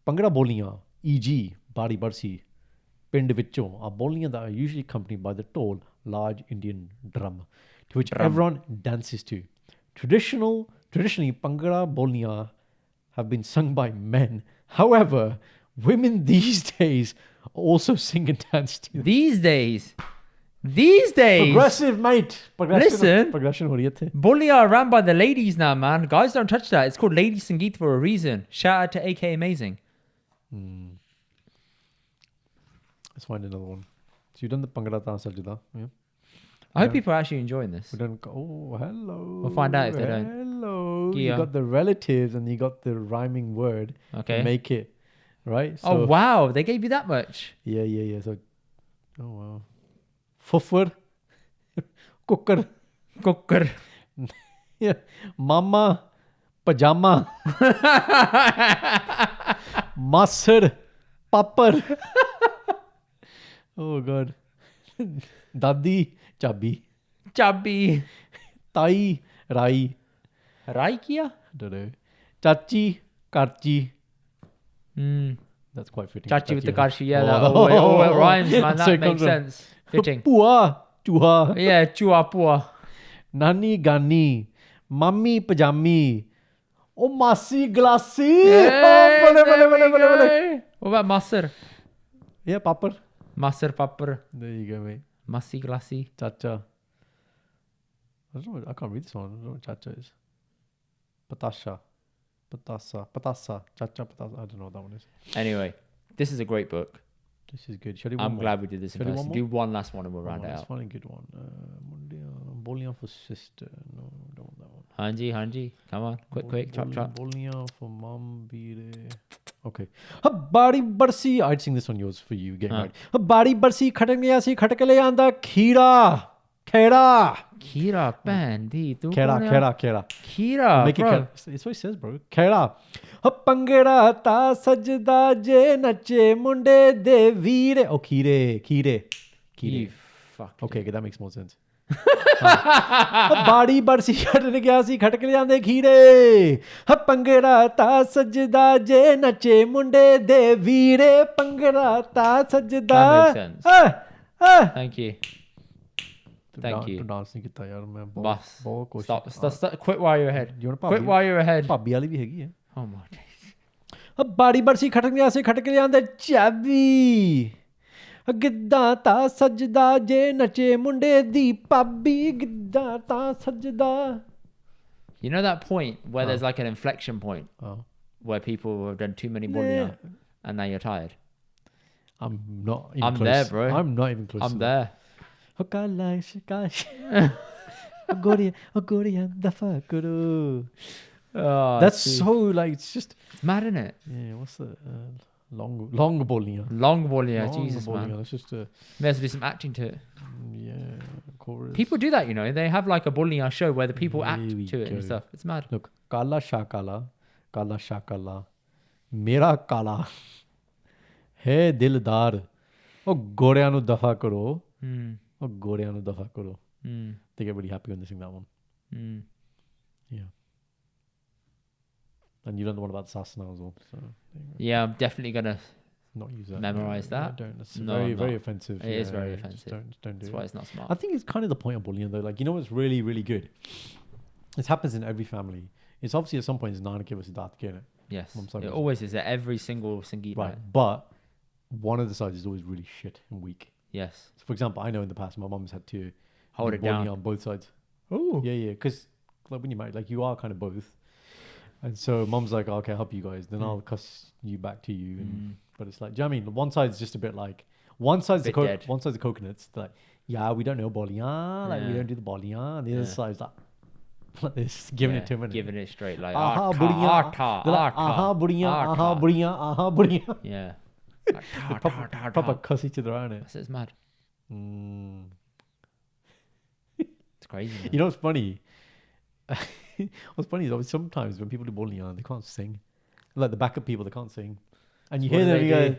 Pangra Boliyan, e.g., Badi Barsi, Pind Vicho, are boliyan that are usually accompanied by the tall, large Indian drum, to which everyone dances to. Traditionally, Pangra Boliyan have been sung by men. However, women these days also sing and dance to them. These days. Progressive, mate. Listen. Progression ho rahi hai. Boliyaan ran by the ladies now, man. Guys don't touch that. It's called Lady Sangeet for a reason. Shout out to AK Amazing. Let's find another one. So you've done the Pangra Ta Sajda. Yeah. I hope people are actually enjoying this. We don't go, oh, hello. We'll find out if they don't. Hello. Yeah. You got the relatives and you got the rhyming word. Okay. To make it. Right? So, Oh, wow. They gave you that much. Yeah. So, oh, wow. Fuffer. Cooker. Yeah. Mama. Pajama. Masar. Papar. Oh, God. Dadi. Chabi. Tai. Rai. Rai kiya? Don't know. Chachi. Karchi. That's quite fitting. Chachi with the huh? karshi. Yeah, that it rhymes, man. So That it makes comes from- sense. Fitting. Pua. Chuha. Yeah, chua pua. Nani Gani. Mummy Pajami. Oh, Masi Glassy. Hey, Oh, bole. What about masar? Yeah, Papar. Masar papar. There you go, mate. Masi glassy. Chacha. I don't know. I can't read this one. I don't know what Chacha is. Patasha. Patasa. Chacha Patasa. I don't know what that one is. Anyway, this is a great book. This is good. Shall we do one I'm more? glad we did this in Shall we do person. one Do one last one and we'll round it Let's out. find a good one. Boliyaan for sister. No, I don't want that one. Hanji. Come on. Quick. Chop. Boliyaan for mom. Okay. Badi barsi. I'd sing this on yours for you. Getting right. Badi barsi khatan gaya si khatkale anda khira. Khera. Kira bandi. Khera. Make bro. it. It's what it says, bro. Khera. Pangra ta sajda je nache munde de veere. Oh, khire. You fuck. Okay, that makes more sense. Badi barsi khatan gaya si khatkale ande khire. Pangra ta sajda je nache munde de veere. Pangra ta sajda. That makes sense. Thank you. Thank you. Dance nahi kita yaar main Boss. bahut koshish Stop. Quit while you're ahead. You want Quit while you're ahead. ਭਾਬੀ ਵਾਲੀ ਵੀ ਹੈਗੀ ਹੈ Oh my days. ਬਾੜੀ ਬਰਸੀ ਖਟਕ ਗਿਆ ਸੇ ਖਟਕ ਲਿਆਂਦੇ ਚਾਬੀ ਗਿੱਧਾ ਤਾਂ ਸਜਦਾ ਜੇ ਨੱਚੇ ਮੁੰਡੇ ਦੀ ਭਾਬੀ ਗਿੱਧਾ ਤਾਂ ਸਜਦਾ You know that point where there's like an inflection point where people have done too many Boliyaan and now you're tired? I'm not even I'm close. there, bro. I'm not even close. I'm there. Dafa karo. Oh, That's so like it's just it's mad, isn't it? yeah. What's the long Boliyaan? Long Boliyaan, Long Jesus Boliyaan. man. It's just May have to do some acting to it. yeah. Chorus. People do that, you know. They have like a Boliyaan show where the people act Here we to it and go. stuff. It's mad. Look, kala shakala, mera kala, hai dildar. Oh, goreyan nu dafa karo. Oh, goreyan nu dafa karo. They get really happy when they sing that one. Yeah. And you don't know what about Sasana as well. So, Yeah, I'm definitely gonna not use that. memorize No, that. don't. That's No, very, I'm very not. offensive. It is very just offensive. Don't do That's it. why it's not smart. I think it's kind of the point of bullying though. Like, you know what's really, really good? This happens in every family. It's obviously at some point it's Nanake versus Datake. Yes. Mum's side It was- always is at every single Sangeet Right, night. but one of the sides is always really shit and weak. Yes. So for example, I know in the past my mum's had to Hold do it down. Boliyaan on both sides. Oh. Yeah, because like when you're married, like you are kind of both. And so mum's like, okay, I'll help you guys. Then I'll cuss you back to you. And, but it's like, do you know what I mean? One side's just a bit like, one side's Bit the dead. one side's the coconuts. They're like, yeah, we don't know Boliyaan. Like we Yeah. don't do the Boliyaan. The other Yeah. side's like this, giving it to him. And Giving it straight like, aha, arta, Boliyaan. arta, They're like, arta, aha, Boliyaan, aha, arta. Boliyaan, aha, Boliyaan. Yeah. Like, They proper cuss each other out. That's it's mad. Mm. It's crazy. Man. You know what's funny? What's funny is always sometimes when people do Boliyaan, they can't sing. Like the backup people, they can't sing. And you What hear do them, they you go, do?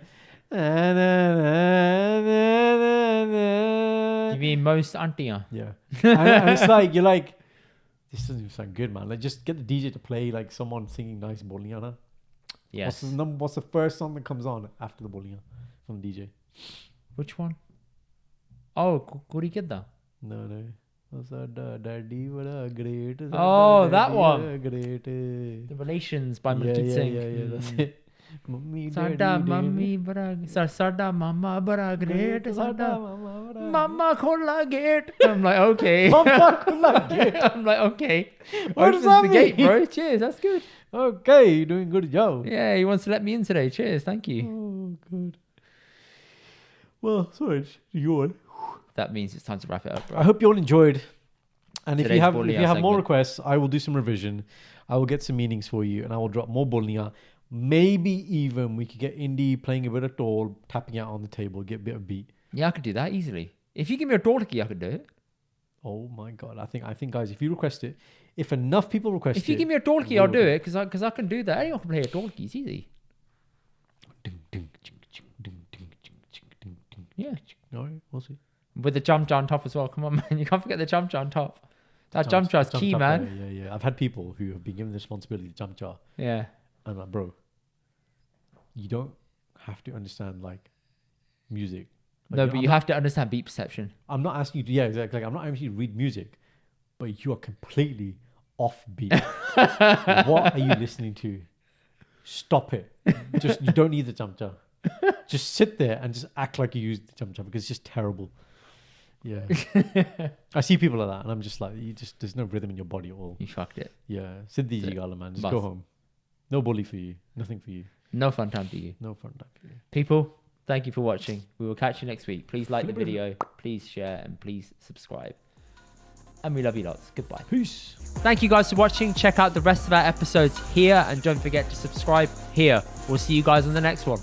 You mean most auntie? yeah. and it's like, you're like, this doesn't even sound good, man. Like, just get the DJ to play like someone singing nice Boliyaan. Huh? Yes. What's the first song that comes on after the Boliyaan from the DJ? Which one? Oh, Kuri Kidda. No. Daddy, what a great. Oh, that daddy, one. what a Great. The Relations by Yeah, Manjit Singh. yeah, that's it. Mummy, Sada daddy, mummy bara sada mama bara great sada mama khola gate. I'm like okay. Mama khola gate. I'm like okay. What does Opens that the gate, mean? bro. Cheers, that's good. Okay, you're doing good job. Yeah, he wants to let me in today. Cheers, thank you. Oh, good. Well, sorry, you on. That means it's time to wrap it up, bro. I hope you all enjoyed. And if Today's you have Boliyaan more segment. requests, I will do some revision. I will get some meanings for you, and I will drop more Boliyaan. Maybe even we could get Indy playing a bit of Dhol, tapping out on the table, get a bit of beat. Yeah, I could do that easily. If you give me a Dholki, I could do it. Oh my god! I think guys, if you request it, if enough people request it, If you give me a Dholki, we I'll will do it because I can do that. Anyone can play a Dholki. It's easy. Ding, ding, ching, ching, ding, ding, ching, ching, ding, ding, Yeah. ching. All right, we'll see. With the jump on top as well. Come on, man. You can't forget the jump on top. That jump is key, jar, man. Yeah. I've had people who have been given the responsibility to jump jar. Yeah. I'm like, bro, you don't have to understand like music. Like, No, but you have to understand beat perception. I'm not asking you to, yeah, exactly. Like, I'm not asking you to read music, but you are completely off beat. What are you listening to? Stop it. Just, you don't need the jump jar. Just sit there and just act like you use the jump jar because it's just terrible. Yeah. I see people like that and I'm just like, there's no rhythm in your body at all. You fucked it. Yeah. Siddi That's it. Jigala, man. Just Bus. go home. No bully for you. Nothing for you. No fun time for you. No fun time for you. People, thank you for watching. We will catch you next week. Please like the video. Please share and please subscribe. And we love you lots. Goodbye. Peace. Thank you guys for watching. Check out the rest of our episodes here and don't forget to subscribe here. We'll see you guys on the next one.